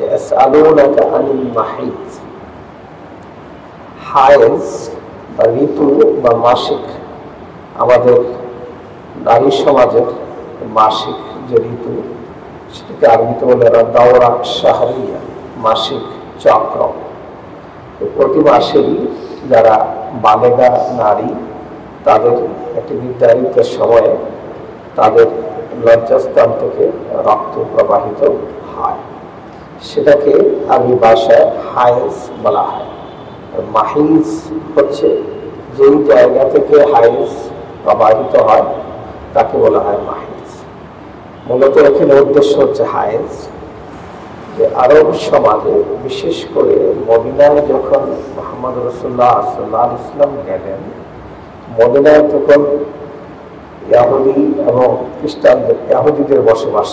ইয়াসআলুনাকা আনিল মাহিদ। হায়েজ বা ঋতু বা মাসিক, আমাদের নারী সমাজের মাসিক যে ঋতু, সেটাকে আরবিতে বলে দাওরা শাহরিয়া, মাসিক চক্র। প্রতি মাসেই যারা বালেগা নারী, তাদের একটি নির্ধারিত সময়ে তাদের লজ্জাস্থান থেকে রক্ত প্রবাহিত হয়, সেটাকে আরবি ভাষায় হায়েজ বলা হয়। মাহিজ হচ্ছে যেই জায়গা থেকে হায়েজ প্রবাহিত হয় তাকে বলা হয় মাহিজ। মূলত এখানে উদ্দেশ্য হচ্ছে হায়েজ, যে আরব সমাজে বিশেষ করে মদিনায় যখন মুহাম্মদ রাসূলুল্লাহ সাল্লাল্লাহু আলাইহি ওয়াসাল্লাম গেলেন, মদিনায় তখন ইহুদি এবং খ্রিস্টানদের, ইহুদিদের বসবাস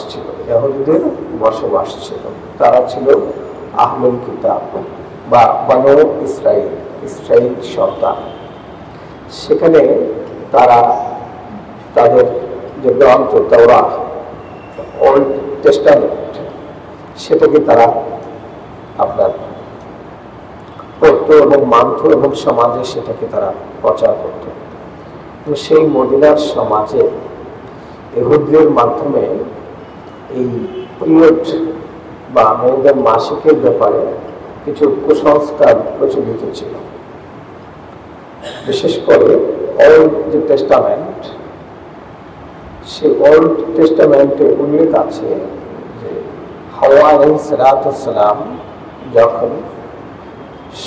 ছিল। তারা ছিল আহলুল কিতাব বা বনু ইসরাইল সন্তান। সেখানে তারা তাদের যে গ্রন্থ তাওরাত, ওল্ড টেস্টামেন্ট, সেটাকে তারা আপনার পড়তো এবং মানত এবং সমাজে সেটাকে তারা প্রচার করত। সেই মদিনার সমাজে ইহুদিদের মাধ্যমে এই পিরিয়ড বা মেয়েদের মাসিকের ব্যাপারে কিছু কুসংস্কার প্রচলিত ছিল। বিশেষ করে ওল্ড যে টেস্টামেন্ট, সেই ওল্ড টেস্টামেন্টে উল্লেখ আছে যে হাওয়া আলাইহিস সালাম যখন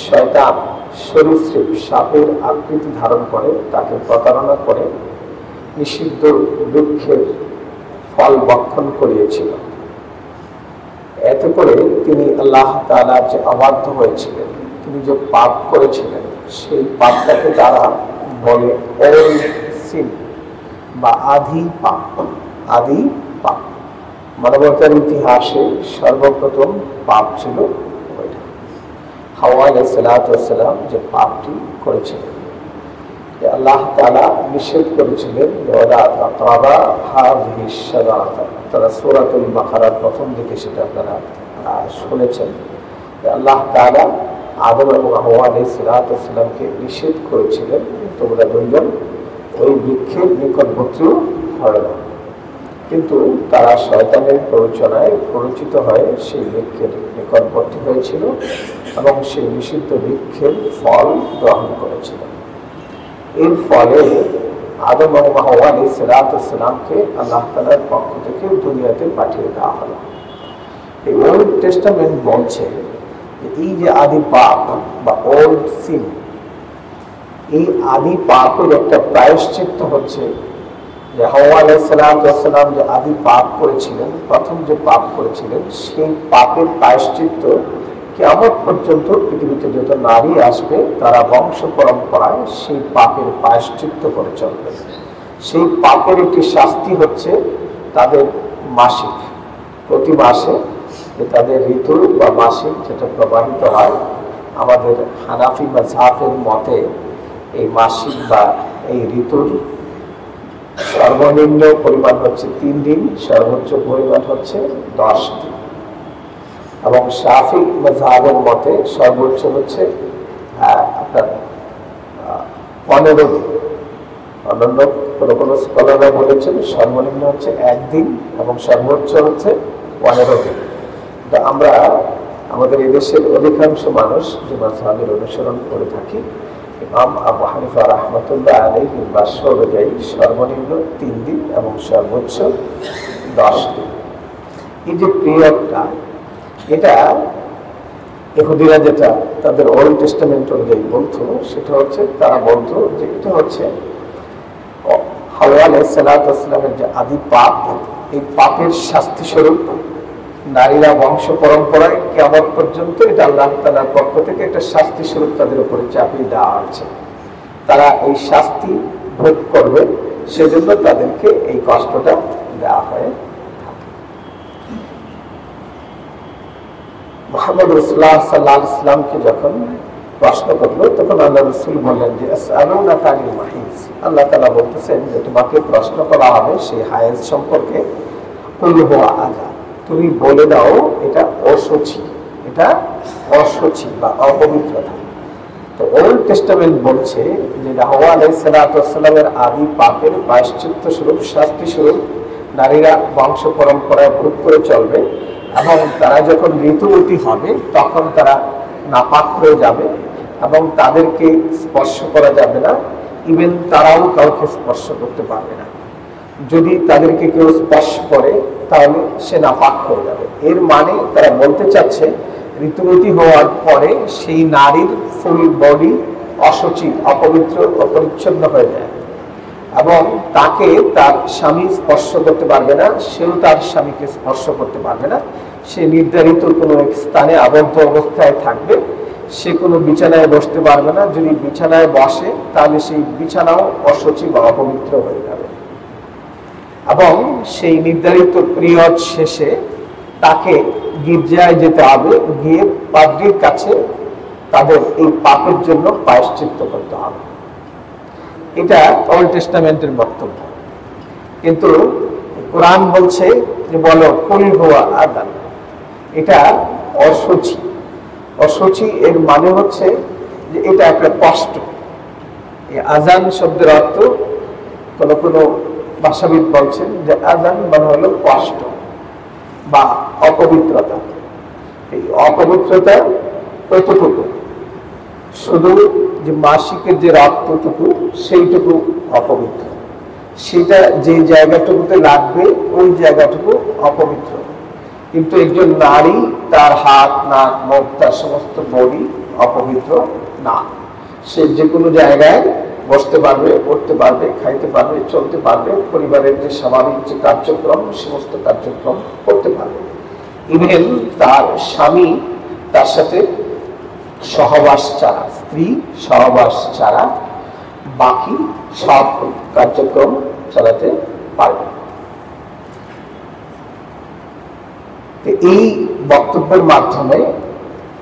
শয়তান সরীসৃপ সাপের আকৃতি ধারণ করে তাকে প্রতারণা করে নিষিদ্ধ বৃক্ষের ফল ভক্ষণ করিয়েছিল, এতে করে তিনি আল্লাহ তাআলার যে অবাধ্য হয়েছিলেন, তিনি যে পাপ করেছিলেন, সেই পাপটাকে তারা বলে ওল্ড সিন বা আদি পাপ। মানবতার ইতিহাসে সর্বপ্রথম পাপ ছিল ওইটা। হাওয়া আলাইহিস সালাম যে পাপটি করেছিলেন, আল্লাহ তাআলা নিষেধ করেছিলেন তারা সূরাতুল বাকারার প্রথম দিকে সেটা আপনারা শুনেছেন। আল্লাহ তাআলা আদম এবং হাওয়া আলাইহিস সালামকে নিষেধ করেছিলেন, তোমরা দুইজন ওই বৃক্ষের নিকটবর্তীও হয় না। কিন্তু তারা শয়তানের প্ররোচনায় প্ররোচিত হয়ে সেই বৃক্ষের নিকটবর্তী হয়েছিল এবং সেই নিষিদ্ধ বৃক্ষের ফল গ্রহণ করেছিল। এর ফলে আদম এবং হাওয়া আলাইহিস সালামকে আল্লাহ তাআলার পক্ষ থেকে দুনিয়াতে পাঠিয়ে দেওয়া হলো। এই ওল্ড টেস্টামেন্ট বলছে যে এই যে আদি পাপ বা ওল্ড সিন, এই আদি পাপের একটা প্রায়শ্চিত্ত হচ্ছে যে হাওয়া আলাইহিস সালাম যে আদি পাপ করেছিলেন, প্রথম যে পাপ করেছিলেন, সেই পাপের প্রায়শ্চিত্ত কিয়ামত পর্যন্ত পৃথিবীতে যত নারী আসবে তারা বংশ পরম্পরায় সেই পাপের প্রায়শ্চিত্ত করে চলবে। সেই পাপের একটি শাস্তি হচ্ছে তাদের মাসিক, প্রতি মাসে যে তাদের ঋতু বা মাসিক যেটা প্রবাহিত হয়। আমাদের হানাফি মাযহাবের মতে এই মাসিক বা এই ঋতুর সর্বনিম্ন পরিমাণ হচ্ছে 3 দিন, সর্বোচ্চ পরিমাণ হচ্ছে 10 দিন। এবং শাফি মাযহাবের মতে সর্বোচ্চ হচ্ছে আপনার 15 দিন। অন্যান্য কোনো স্কলাররা বলেছেন সর্বনিম্ন হচ্ছে 1 দিন এবং সর্বোচ্চ হচ্ছে 15 দিন। তো আমরা আমাদের এদেশের অধিকাংশ মানুষ যে মাযহাবের অনুসরণ করে থাকি, ইমাম আবু হানিফা রাহমাতুল্লাহ আলাইহির ভাষ্য অনুযায়ী সর্বনিম্ন 3 দিন এবং সর্বোচ্চ 10 দিন। এই যে পিরিয়ডটা, এটা ইহুদিরা যেটা তাদের ওল্ড টেস্টামেন্ট অনুযায়ী বলতো, সেটা হচ্ছে তারা বলতো যে এটা হচ্ছে হাওয়া আলাইহিস সালামের যে আদি পাপ, এই পাপের শাস্তি স্বরূপ নারীরা বংশ পরম্পরায় কিয়ামত পর্যন্ত এটা আল্লাহ তাআলার পক্ষ থেকে একটা শাস্তি স্বরূপ তাদের উপরে চাপিয়ে দেওয়া হয়েছে। তারা এই শাস্তি ভোগ করবে, সেজন্য তাদেরকে এই কষ্টটা দেওয়া হয়। মুহাম্মদ রাসূলুল্লাহ সাল্লাল্লাহু আলাইহি ওয়াসাল্লামকে যখন প্রশ্ন করলো, তখন আল্লাহ রাসূল বললেন যে আসআলুনাকা আনিল মাহিজ। আল্লাহ তাআলা বলতেছেন যে তোমাকে প্রশ্ন করা হবে সেই হায়েজ সম্পর্কে। কুল হুয়া আযা, তুমি বলে দাও এটা অশুচি, এটা অশুচি বা অপবিত্রতা। তো ওল্ড টেস্টামেন্ট বলছে যে হাওয়া আলাইহিস সালামের আদি পাপের প্রায়শ্চিত্ত স্বরূপ, শাস্তি স্বরূপ নারীরা বংশ পরম্পরায় ভোগ করে চলবে, এবং তারা যখন ঋতুবতী হবে তখন তারা নাপাক হয়ে যাবে এবং তাদেরকে স্পর্শ করা যাবে না, ইভেন তারাও কাউকে স্পর্শ করতে পারবে না। যদি তাদেরকে কেউ স্পর্শ করে তাহলে সে নাপাক হয়ে যাবে। এর মানে তারা বলতে চাচ্ছে ঋতুবতী হওয়ার পরে সেই নারীর ফুল বডি অশুচি, অপবিত্র, অপরিচ্ছন্ন হয়ে যায় এবং তাকে তার স্বামী স্পর্শ করতে পারবে না, সেও তার স্বামীকে স্পর্শ করতে পারবে না। সে নির্ধারিত কোনো স্থানে আবদ্ধ অবস্থায় থাকবে, সে কোনো বিছানায় বসতে পারবে না। যদি বিছানায় বসে তাহলে সেই বিছানাও অশুচি বা অপবিত্র হয়ে যাবে এবং সেই নির্ধারিত পিরিয়ড শেষে তাকে গির্জায় যেতে হবে, গিয়ে পাদ্রীর কাছে তাদের এই পাপের জন্য প্রায়শ্চিত্ত করতে হবে। এটা ওল্ড টেস্টামেন্টের বক্তব্য। কিন্তু কোরআন বলছে যে বলো কুল হুয়া আযান, এটা অশুচি। অশুচি এর মানে হচ্ছে যে এটা একটা কষ্ট। এই আযান শব্দের অর্থ কোনো কোনো ভাষাবিদ বলছেন যে আযান মানে হলো কষ্ট বা অপবিত্রতা। এই অপবিত্রতা কতটুকু? শুধু যে মাসিকের যে রক্তটুকু সেইটুকু অপবিত্র, সেটা যে জায়গাটুকুতে লাগবে ওই জায়গাটুকু অপবিত্র। কিন্তু একজন নারী তার হাত, নাক, মুখ, তার সমস্ত বডি অপবিত্র না। সে যে কোনো জায়গায় বসতে পারবে, উঠতে পারবে, খাইতে পারবে, চলতে পারবে, পরিবারের যে স্বাভাবিক যে কার্যক্রম সমস্ত কার্যক্রম করতে পারবে। ইভেন তার স্বামী তার সাথে সহবাস ছাড়া, স্ত্রী সহবাস ছাড়া বাকি সব কার্যক্রম চালাতে পারবে। এই বক্তব্যের মাধ্যমে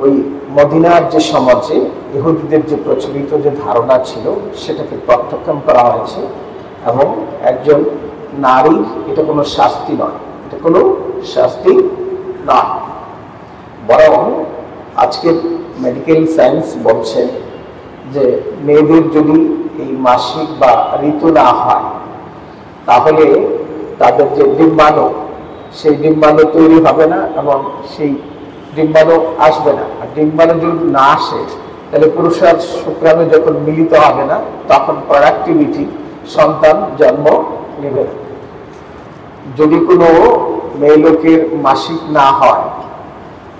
ওই মদিনার যে সমাজে ইহুদিদের যে প্রচলিত যে ধারণা ছিল সেটাকে প্রত্যাখ্যান করা হয়েছে এবং একজন নারী এটা কোনো শাস্তি নয়, এটা কোনো শাস্তি নয়, বরং আজকের মেডিকেল সায়েন্স বলছে যে মেয়েদের যদি এই মাসিক বা ঋতু না হয় তাহলে তাদের যে ডিম্বাণু সেই ডিম্বাণু তৈরি হবে না এবং সেই ডিম্বাণু আসবে না। আর ডিম্বাণু যদি না আসে তাহলে পুরুষের শুক্রাণু যখন মিলিত হবে না তখন প্রোডাক্টিভিটি, সন্তান জন্ম নেবে না। যদি কোনো মেয়ে লোকের মাসিক না হয়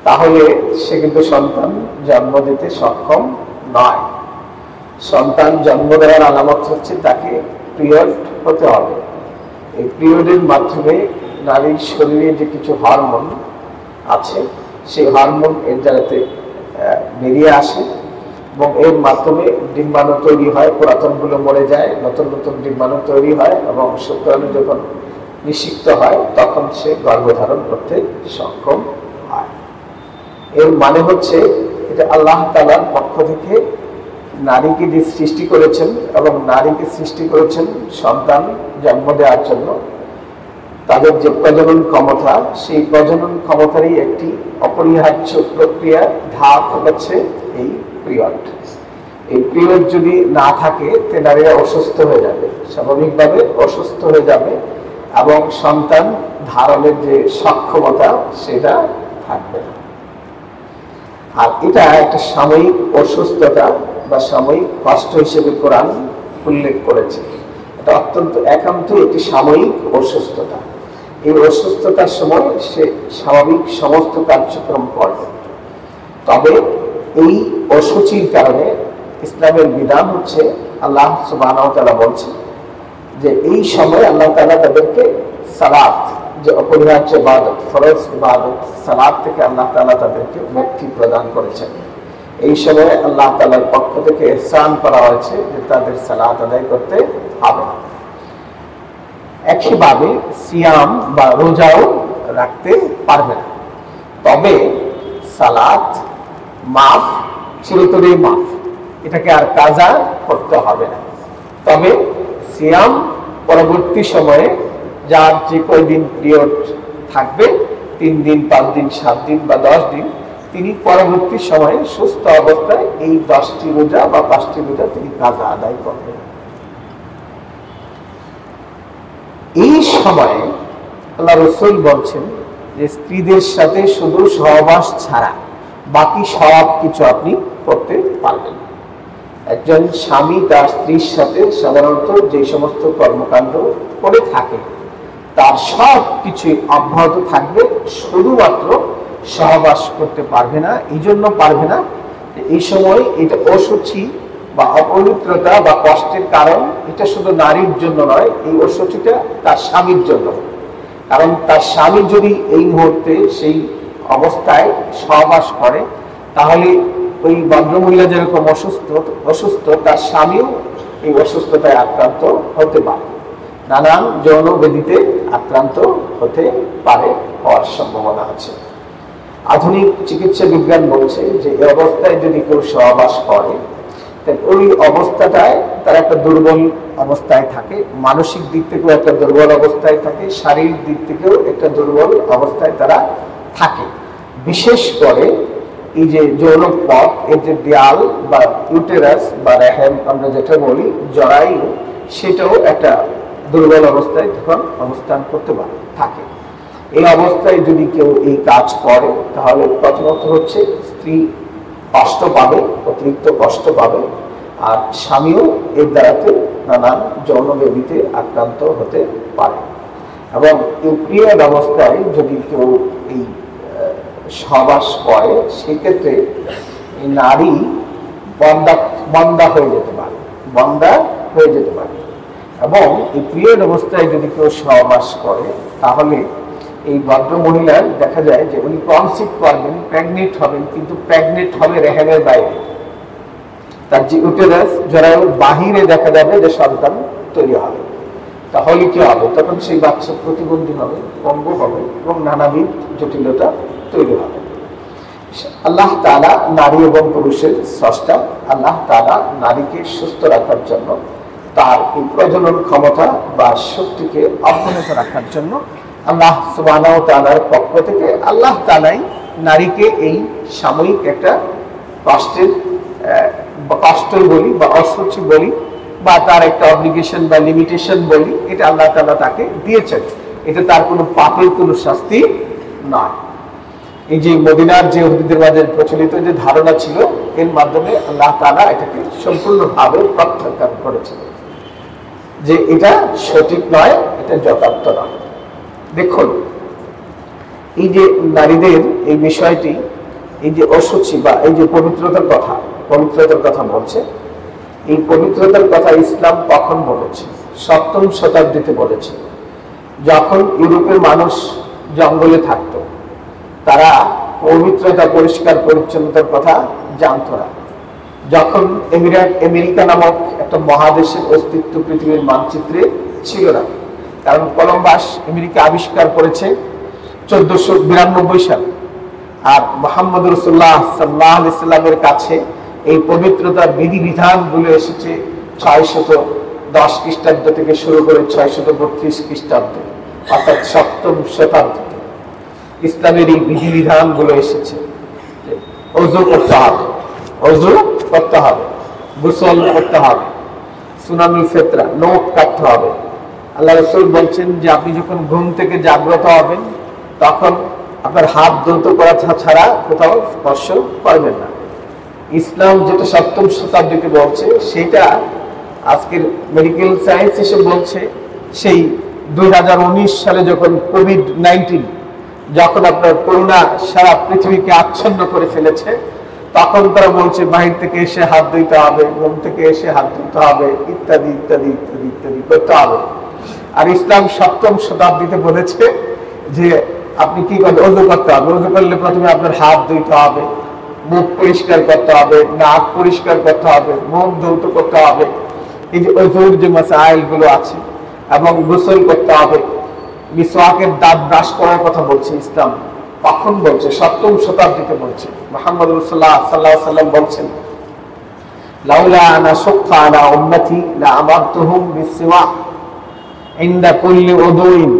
তাহলে সে কিন্তু সন্তান জন্ম দিতে সক্ষম নয়। সন্তান জন্ম দেওয়ার আলামত হচ্ছে তাকে পিরিয়ড হতে হবে। এই পিরিয়ডের মাধ্যমে নারীর শরীরে যে কিছু হরমোন আছে সেই হরমোন এর জায়গাতে বেরিয়ে আসে এবং এর মাধ্যমে ডিম্বাণু তৈরি হয়, পুরাতনগুলো মরে যায়, নতুন নতুন ডিম্বাণু তৈরি হয় এবং শুক্রাণু যখন নিষিক্ত হয় তখন সে গর্ভধারণ করতে সক্ষম হয়। এর মানে হচ্ছে এটা আল্লাহ তাআলার পক্ষ থেকে নারীকে যে সৃষ্টি করেছেন এবং নারীকে সৃষ্টি করেছেন সন্তান জন্ম দেওয়ার জন্য। তাদের যে প্রজনন ক্ষমতা সেই প্রজনন ক্ষমতারই একটি অপরিহার্য প্রক্রিয়া ধাপ হচ্ছে এই পিরিয়ড। এই পিরিয়ড যদি না থাকে তে নারীরা অসুস্থ হয়ে যাবে, স্বাভাবিকভাবে অসুস্থ হয়ে যাবে এবং সন্তান ধারণের যে সক্ষমতা সেটা থাকবে না। আর এটা একটা সাময়িক অসুস্থতা বা সাময়িক কষ্ট হিসেবে কোরআন উল্লেখ করেছে। এটা অত্যন্ত একান্তই একটি সাময়িক অসুস্থতা। এই অসুস্থতার সময় সে স্বাভাবিক সমস্ত কার্যক্রম করবে। তবে এই অসুচির কারণে ইসলামের বিধান হচ্ছে আল্লাহ সুবহানাহু ওয়া তাআলা বলছেন যে এই সময় আল্লাহ তাআলা তাদেরকে সালাত, যে অপরিহার্য ইবাদত, ফরজ ইবাদত সালাত থেকে আল্লাহ তাআলা তাদেরকে মুক্তি প্রদান করেছেন। এই সময় আল্লাহ তাআলার পক্ষ থেকে ইহসান করা হয়েছে যে তাদের সালাত আদায় করতে হবে। একইভাবে সিয়াম বা রোজাও রাখতে পারবে না। তবে সালাত মাফ, চিরতরেই মাফ, এটাকে আর কাজা করতে হবে না। তবে সিয়াম পরবর্তী সময়ে যার যে কয়দিন পিরিয়ড থাকবে 3 দিন 5 দিন 7 দিন বা 10 দিন, তিনি পরবর্তী সময়ে সুস্থ অবস্থায় এই 10টি রোজা বা 5টি রোজা তিনি কাজা আদায় করবেন। এই সময়ে আল্লাহ রাসূল বলছেন যে স্ত্রীদের সাথে শুধু সহবাস ছাড়া বাকি সব কিছু আপনি করতে পারবেন। একজন স্বামী তার স্ত্রীর সাথে সাধারণত যে সমস্ত কর্মকাণ্ড করে থাকে তার সব কিছুই অব্যাহত থাকবে, শুধুমাত্র সহবাস করতে পারবে না। এই জন্য পারবে না এই সময় এটা অসুচি বা অপবিত্রতা বা কষ্টের কারণ, এটা শুধু নারীর জন্য নয়, এই অসুচিটা তার স্বামীর জন্য। কারণ তার স্বামী যদি এই মুহূর্তে সেই অবস্থায় সহবাস করে তাহলে ওই ভদ্রমহিলা যেরকম অসুস্থ তার স্বামীও এই অসুস্থতায় আক্রান্ত হতে পারে, নানান যৌন ব্যাধিতে আক্রান্ত হতে পারে, হওয়ার সম্ভাবনা আছে। আধুনিক চিকিৎসা বিজ্ঞান বলছে যে এই অবস্থায় যদি কেউ সহবাস করে ওই অবস্থাটায় তারা একটা দুর্বল অবস্থায় থাকে, মানসিক দিক থেকেও একটা দুর্বল অবস্থায় থাকে, শারীরিক দিক থেকেও একটা দুর্বল অবস্থায় তারা থাকে। বিশেষ করে এই যে যৌন পথ, এর যে দেয়াল বা ইউটেরাস বা রেহেম আমরা যেটা বলি জরায়ু, সেটাও একটা দুর্বল অবস্থায় তখন অবস্থান করতে পারে থাকে। এই অবস্থায় যদি কেউ এই কাজ করে তাহলে প্রথমত হচ্ছে স্ত্রী কষ্ট পাবে, অতিরিক্ত কষ্ট পাবে, আর স্বামীও এর দ্বারাতে নানান যৌন ব্যাধিতে আক্রান্ত হতে পারে। এবং এই পিরিয়ড অবস্থায় যদি কেউ এই সহবাস করে সেক্ষেত্রে এই নারী বন্দা হয়ে যেতে পারে, বন্দা হয়ে যেতে পারে। এবং এই পিরিয়ড অবস্থায় যদি কেউ সহবাস করে তাহলে এই ভদ্র মহিলার দেখা যায় যে উনি কনসিভ করবেন, প্রেগনেন্ট হবেন, কিন্তু প্রেগনেন্ট হবে রেহেমের বাইরে, তার যে ইউটেরাস জরায়ুর বাহিরে দেখা যাবে যে সন্তান তৈরি হবে। তাহলে কি হবে? তখন সেই বাচ্চা প্রতিবন্ধী হবে, পঙ্গু হবে এবং নানাবিধ জটিলতা তৈরি হবে। আল্লাহ তাআলা নারী এবং পুরুষের স্রষ্টা। আল্লাহ তাআলা নারীকে সুস্থ রাখার জন্য, তার এই প্রজনন ক্ষমতা বা শক্তিকে অব্যাহত রাখার জন্য আল্লাহ সুবহানাহু ওয়া তাআলার পক্ষ থেকে আল্লাহ তাআলাই নারীকে এই সাময়িক একটা কষ্টই বলি বা অসুচি বলি বা তার একটা অব্লিগেশন বা লিমিটেশন বলি, এটা আল্লাহ তাআলা তাকে দিয়েছেন। এটা তার কোনো পাপের কোনো শাস্তি নয়। এই যে মদিনার যে ইহুদিদের মাঝে প্রচলিত যে ধারণা ছিল, এর মাধ্যমে আল্লাহ তাআলা এটাকে সম্পূর্ণভাবে প্রত্যাখ্যান করেছেন যে এটা সঠিক নয়, এটা যথার্থ নয়। দেখুন, এই যে নারীদের এই বিষয়টি, এই যে অসুচি বা এই যে পবিত্রতার কথা বলছে, এই পবিত্রতার কথা ইসলাম কখন বলেছে? 7ম শতাব্দীতে বলেছে, যখন ইউরোপের মানুষ জঙ্গলে থাকতো, তারা পবিত্রতা পরিষ্কার পরিচ্ছন্নতার কথা জানতো না। যখন আমেরিকা নামক একটা মহাদেশের অস্তিত্ব পৃথিবীর মানচিত্রে ছিল না, কারণ কলম্বাস আমেরিকা আবিষ্কার করেছে 1492 সালে, আর মুহাম্মদ রাসূলুল্লাহ সাল্লাল্লাহু আলাইহি সাল্লামের কাছে এই পবিত্রতার বিধিবিধানগুলো এসেছে 610 খ্রিস্টাব্দ থেকে শুরু করে 632 খ্রিস্টাব্দ, অর্থাৎ 7ম শতাব্দীতে ইসলামের এই বিধিবিধানগুলো এসেছে। ওযু করতে হবে, গোসল করতে হবে, সুনানুল ফিতরা, নখ কাটতে হবে। আল্লাহ রাসূল বলছেন যে আপনি যখন ঘুম থেকে জাগ্রত হবেন তখন আপনার হাত ধৌত করা ছাড়া কোথাও স্পর্শ করবেন না। ইসলাম যেটা 7ম শতাব্দীতে বলছে সেটা আজকের মেডিকেল সায়েন্স এসে বলছে সেই 2019 সালে যখন কোভিড-19 যখন আপনার করোনা সারা পৃথিবীকে আচ্ছন্ন করে ফেলেছে, তখন তারা বলছে বাহির থেকে এসে হাত ধুইতে হবে, ঘুম থেকে এসে হাত ধুতে হবে, ইত্যাদি ইত্যাদি ইত্যাদি ইত্যাদি করতে হবে। আর ইসলাম 7ম শতাব্দীতে বলেছে যে আপনি কি করতে, ওযু করতে হবে। ওযু করলে প্রথমে আপনার হাত ধুইতে হবে, মুখ পরিষ্কার করতে হবে, নাক পরিষ্কার করতে হবে, মুখ ধৌত করতে হবে, এই যে ওযুর যে মাসাইল গুলো আছে, এবং গোসল করতে হবে, মিসওয়াকের দাঁত ব্রাশ করার কথা বলছে ইসলাম। কখন বলছে? 7ম শতাব্দীতে বলছে। মুহাম্মদ রাসূলুল্লাহ সাল্লাল্লাহু আলাইহি ওয়াসাল্লাম বলছেন, লাউলা আনা শুক্কা আলা উম্মতি লা আমারতুহুম বিসওয়াক ইনদা কুল্লি উযুইন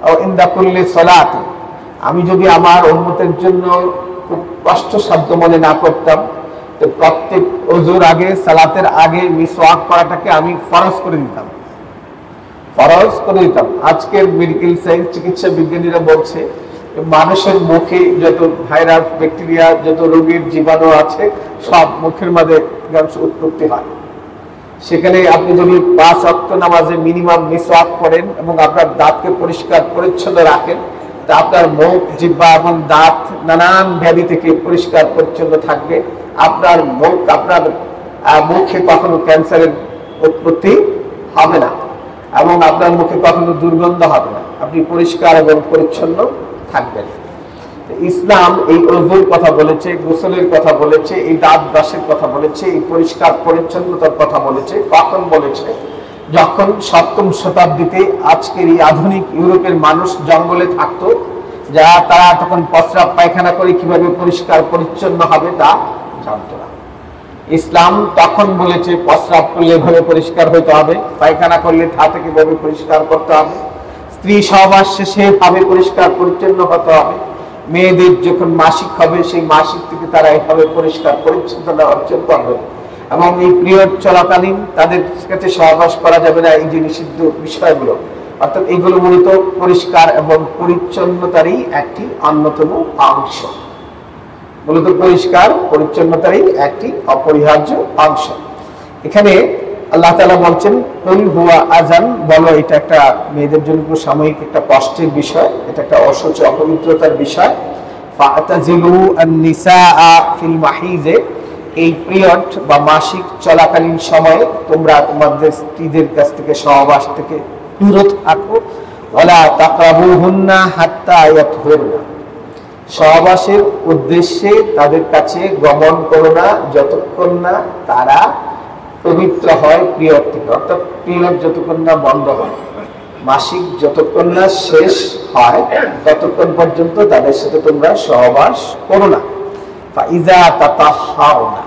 আও ইনদা কুল্লি সালাতি আমি যদি আমার উম্মতের জন্য খুব কষ্টসাধ্য মনে না করতাম, তো প্রত্যেক ওযুর আগে, সালাতের আগে মিসওয়াক করাটাকে আমি ফরজ করে দিতাম। আজকের মেডিকেল সায়েন্স, চিকিৎসা বিজ্ঞানীরা বলছে মানুষের মুখে যত ভাইরাস, ব্যাকটেরিয়া, যত রোগের জীবাণু আছে সব মুখের মধ্যে উৎপত্তি হয়। সেখানে আপনি যদি 5 ওয়াক্ত নামাজে মিনিমাম মিসওয়াক করেন এবং আপনার দাঁতকে পরিষ্কার পরিচ্ছন্ন রাখেন, তা আপনার মুখ, জিহ্বা এবং দাঁত নানান ব্যাধি থেকে পরিষ্কার পরিচ্ছন্ন থাকবে। আপনার মুখে কখনো ক্যান্সারের উৎপত্তি হবে না এবং আপনার মুখে কখনো দুর্গন্ধ হবে না। আপনি পরিষ্কার এবং পরিচ্ছন্ন থাকবেন। ইসলাম এই ওযুর কথা বলেছে, গোসলের কথা বলেছে, এই দাঁত ব্রাশের কথা বলেছে, এই পরিষ্কার পরিচ্ছন্নতার কথা বলেছে। কখন বলেছে? যখন 7ম শতাব্দীতে আজকের এই আধুনিক ইউরোপের মানুষ জঙ্গলে থাকতো, তারা তখন প্রস্রাব পায়খানা করে কিভাবে পরিষ্কার পরিচ্ছন্ন হবে তা জানতো না। ইসলাম তখন বলেছে প্রস্রাব করলে এভাবে পরিষ্কার হতে হবে, পায়খানা করলে তা থেকে কিভাবে পরিষ্কার করতে হবে, স্ত্রী সহবাস শেষে ভাবে পরিষ্কার পরিচ্ছন্ন হতে হবে, মেয়েদের যখন মাসিক হবে সেই মাসিক থেকে তারা এভাবে পরিষ্কার পরিচ্ছন্নতা অর্জন করবে, এবং এই পিরিয়ড চলাকালীন তাদের কাছে সহবাস করা যাবে না, এই যে নিষিদ্ধ বিষয়গুলো। অর্থাৎ এগুলো মূলত পরিষ্কার এবং পরিচ্ছন্নতারই একটি অন্যতম অংশ, মূলত পরিষ্কার পরিচ্ছন্নতারই একটি অপরিহার্য অংশ। এখানে আল্লাহ তাআলা বলছেন কুল হুয়া আযান, বলো এটা একটা মেয়েদের জন্য সাময়িক একটা কষ্টের বিষয়, এটা একটা অসুচি অপবিত্রতার বিষয়। ফাতাজিলু আন-নিসাআ ফিল মাহিজে, এই পিরিয়ড বা মাসিক চলাকালীন সময়ে তোমরা তোমাদের স্ত্রীদের কাছ থেকে, সহবাস থেকে বিরত থাকো। ওয়ালা তাকরাবুহুন্না হাত্তা ইয়াতহুরনা, সহবাসের উদ্দেশ্যে তাদের কাছে গমন করো না যতক্ষণ না তারা পবিত্র হয় পিরিয়ড থেকে। অর্থাৎ পিরিয়ড যতক্ষণ না বন্ধ হয়, মাসিক যতক্ষণ না শেষ হয়, ততক্ষণ পর্যন্ত তাদের সাথে তোমরা সহবাস করো না। ফাইজা তাতাহহারনা,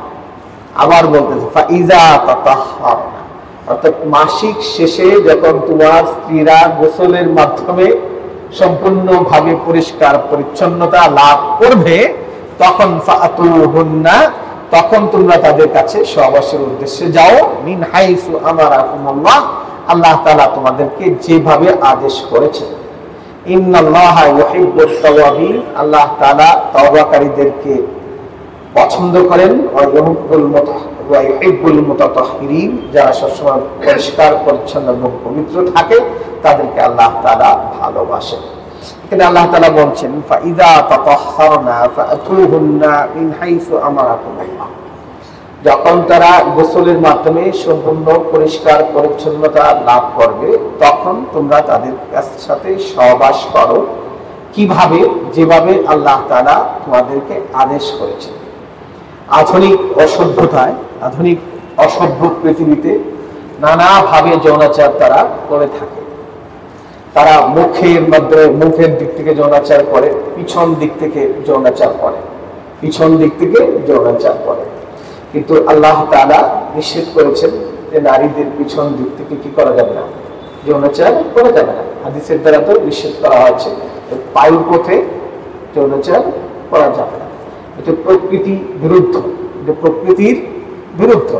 আবার বলতেছে ফাইজা তাতাহহারনা, অর্থাৎ মাসিক শেষে যখন তোমার স্ত্রীরা গোসলের মাধ্যমে সম্পূর্ণভাবে পরিষ্কার পরিচ্ছন্নতা লাভ করবে, তখন ফাতুহুন্না, তখন তোমরা তাদের কাছে সহবাসের উদ্দেশ্যে যাও। মিন হাইসু আমারাকুমুল্লাহ, আল্লাহ তাআলা তোমাদেরকে যেভাবে আদেশ করেছেন। ইন্নাল্লাহা ইউহিব্বুত তাওয়াবিন, আল্লাহ তাআলা তওবাকারীদেরকে পছন্দ করেন। ওয়া ইউহিব্বুল মুতাতাহহিরিন, যারা সবসময় পরিষ্কার পরিচ্ছন্ন এবং পবিত্র থাকে তাদেরকে আল্লাহ তাআলা ভালোবাসেন। এখানে আল্লাহ তাআলা বলছেন ফাইযা তাতাহহারনা ফাতুহুন্না মিন হাইসু আমারাকুমুল্লাহ, যখন তারা গোসলের মাধ্যমে সম্পূর্ণ পরিষ্কার পরিচ্ছন্নতা লাভ করবে তখন তোমরা তাদের সাথে সহবাস করো। কিভাবে? যেভাবে আল্লাহ তাআলা তোমাদেরকে আদেশ করেছেন। আধুনিক অসভ্যতায়, আধুনিক অসভ্য পৃথিবীতে নানাভাবে যৌনাচার তারা করে থাকে। তারা মুখের দিক থেকে যৌনাচার করে, পিছন দিক থেকে যৌনাচার করে, কিন্তু আল্লাহ তাআলা নিষেধ করেছেন যে নারীদের পিছন দিক থেকে কি করা যাবে না, যৌনাচার করা যাবে না। হাদিসের দ্বারা তো নিষেধ করা হয়েছে পায়ুর পথে যৌনাচার করা যাবে না। এটা প্রকৃতির বিরুদ্ধ।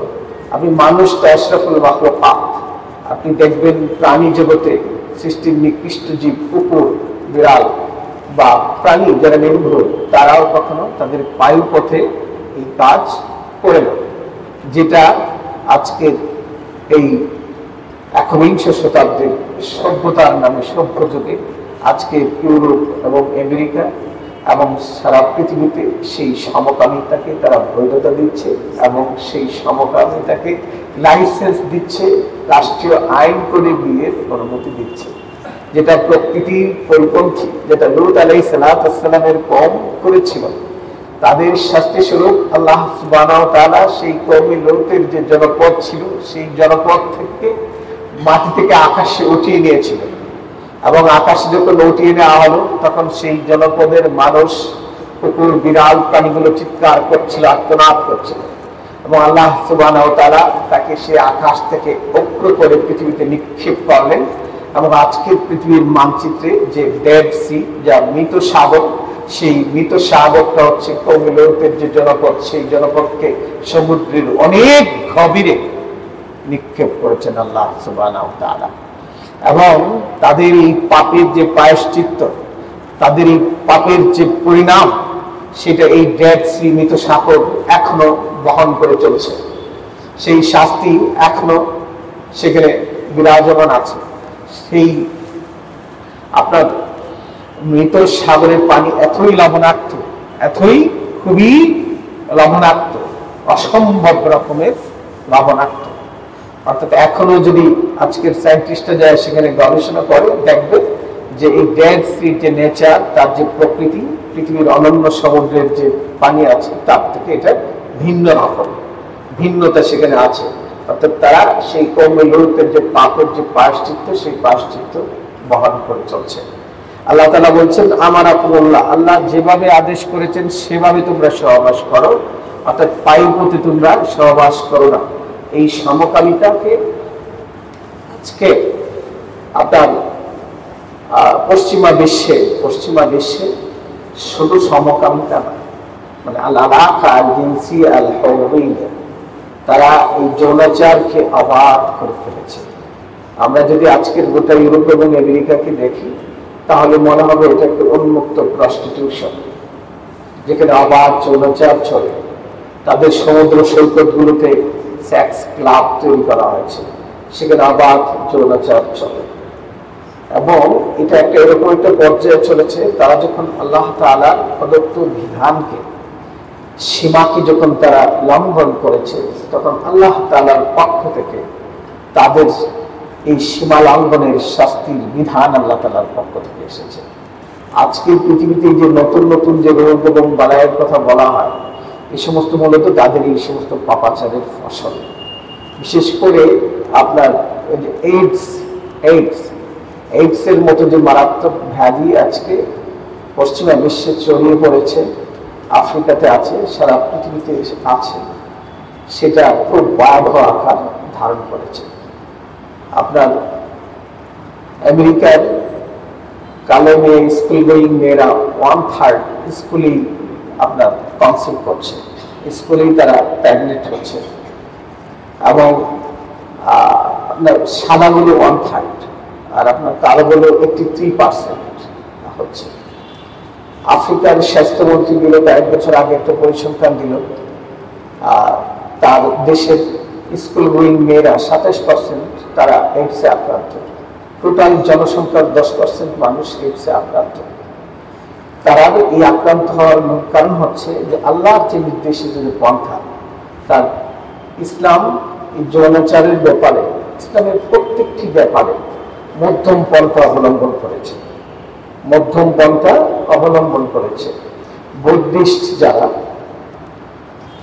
আপনি মানুষটা আশরাফুল মাখলুকাত, আপনি দেখবেন প্রাণী জগতে সৃষ্টির নিকৃষ্ট জীব, কুকুর, বিড়াল বা প্রাণী যারা নির্ভুল, তারাও কখনো তাদের পায়ু পথে এই কাজ করে না। যেটা আজকের এই একবিংশ শতাব্দীর সভ্যতার নামে সভ্য যুগে আজকে ইউরোপ এবং আমেরিকা এবং সারা পৃথিবীতে সেই সমকামিতাকে তারা বৈধতা দিচ্ছে এবং সেই সমকামিতাকে লাইসেন্স দিচ্ছে, রাষ্ট্রীয় আইন করে বিয়ের অনুমতি দিচ্ছে, যেটা প্রকৃতির পরিপন্থী, যেটা লূত আলাইহিস সালামের কওম করেছিল। তাদের শাস্তি স্বরূপ আল্লাহ সুবহানাহু ওয়া তাআলা সেই কওমে লূতের যে জনপদ ছিল, সেই জনপদ থেকে মাটি থেকে আকাশে উঠিয়ে নিয়েছিলেন, এবং আকাশে যখন উঠিয়ে নেওয়া হলো তখন সেই জনপদের মানুষ, কুকুর, বিড়াল, প্রাণীগুলো চিৎকার করছিল, আর্তনাদ করছিল, এবং আল্লাহ সুবহানাহু ওয়া তাআলা তাকে সেই আকাশ থেকে বক্র করে পৃথিবীতে নিক্ষেপ করলেন এবং আজকের পৃথিবীর মানচিত্রে যে ডেড সি, যা মৃত সাগর, সেই মৃত সাগরটা হচ্ছে কওমে লূতের যে জনপদ, সেই জনপদকে সমুদ্রের অনেক গভীরে নিক্ষেপ করেছেন আল্লাহ সুবহানাহু ওয়া তাআলা। এবং তাদের এই পাপের যে প্রায়শ্চিত্ত, তাদের এই পাপের যে পরিণাম, সেটা এই ডেড সি, মৃত সাগর এখনো বহন করে চলছে। সেই শাস্তি এখনো সেখানে বিরাজমান আছে। সেই আপনার মৃত সাগরের পানি এতই লবণাক্ত, এতই খুবই লবণাক্ত, অসম্ভব রকমের লবণাক্ত। অর্থাৎ এখনো যদি আজকের সায়েন্টিস্টরা যায় সেখানে গবেষণা করে, দেখবে যে এই ডেড সির যে নেচার, তার যে প্রকৃতি, পৃথিবীর অনন্য সমুদ্রের যে পানি আছে তার থেকে এটা ভিন্ন রকম, ভিন্নতা সেখানে আছে। অর্থাৎ তারা সেই কওমে লূতের যে পাপের যে প্রায়শ্চিত্ত, সেই প্রায়শ্চিত্ত বহন করে চলছে। আল্লাহ তাআলা বলছেন, আমারাকুমুল্লাহ, আল্লাহ যেভাবে আদেশ করেছেন সেভাবে তোমরা সহবাস করো, অর্থাৎ পায়ুপথে তোমরা সহবাস করো না। এই সমকামিতাকে আজকে আপনার পশ্চিমা বিশ্বে শুধু সমকামিতা না, মানে আল-আলাকা আল-জিনসি আল-হুররিয়্যা, তারা এই যৌনাচারকে অবাধ করে ফেলেছে। আমরা যদি আজকের গোটা ইউরোপ এবং আমেরিকাকে দেখি, তাহলে মনে হবে এটা একটা উন্মুক্ত প্রস্টিটিউশন, যেখানে অবাধ যৌনাচার চলে। তাদের সমুদ্র সৈকতগুলোতে সেক্স ক্লাব তৈরি করা হয়েছে, সেখানে অবাধ যৌনাচার চলে। এবং এটা একটা এরকম একটা পর্যায়ে চলেছে, তারা যখন আল্লাহ তাআলার প্রদত্ত বিধানকে, সীমাকে যখন তারা লঙ্ঘন করেছে, তখন আল্লাহ তাআলার পক্ষ থেকে তাদের এই সীমা লঙ্ঘনের শাস্তির বিধান আল্লাহ তাআলার পক্ষ থেকে এসেছে। আজকের পৃথিবীতে যে নতুন নতুন যে রোগ এবং বালায়ের কথা বলা হয়, এই সমস্ত মূলত তাদের এই সমস্ত পাপাচারের ফসল। বিশেষ করে আপনার এইডস এর মতো যে মারাত্মক ব্যাধি আজকে পশ্চিমা বিশ্বে ছড়িয়ে পড়েছে, আফ্রিকাতে আছে, সারা পৃথিবীতে আছে, সেটা খুব ভয়াবহ আকার ধারণ করেছে। আপনার আমেরিকার কালো মেয়ে, স্কুল গোয়িং মেয়েরা 1/3 স্কুলেই আপনার কনসিভ করছে, স্কুলেই তারা প্রেগনেন্ট হচ্ছে। এবং আপনার সাদাগুলো 1/3, আর আপনার কালোগুলো 83% হচ্ছে। আফ্রিকার স্বাস্থ্যমন্ত্রী দিল কয়েক বছর আগে একটা পরিসংখ্যান দিল, তার দেশের স্কুল গোয়িং মেয়েরা 27% তারা এইডসে আক্রান্ত। টোটাল জনসংখ্যার 10% মানুষ এইডসে আক্রান্ত। তারা এই আক্রান্ত হওয়ার মূল কারণ হচ্ছে যে আল্লাহর যে নির্দেশিত যে পন্থা, তার ইসলাম এই যৌনাচারের ব্যাপারে, ইসলামের প্রত্যেকটি ব্যাপারে মধ্যম পন্থা অবলম্বন করেছে, মধ্যম পন্থা অবলম্বন করেছে। বুদ্ধিস্ট যারা,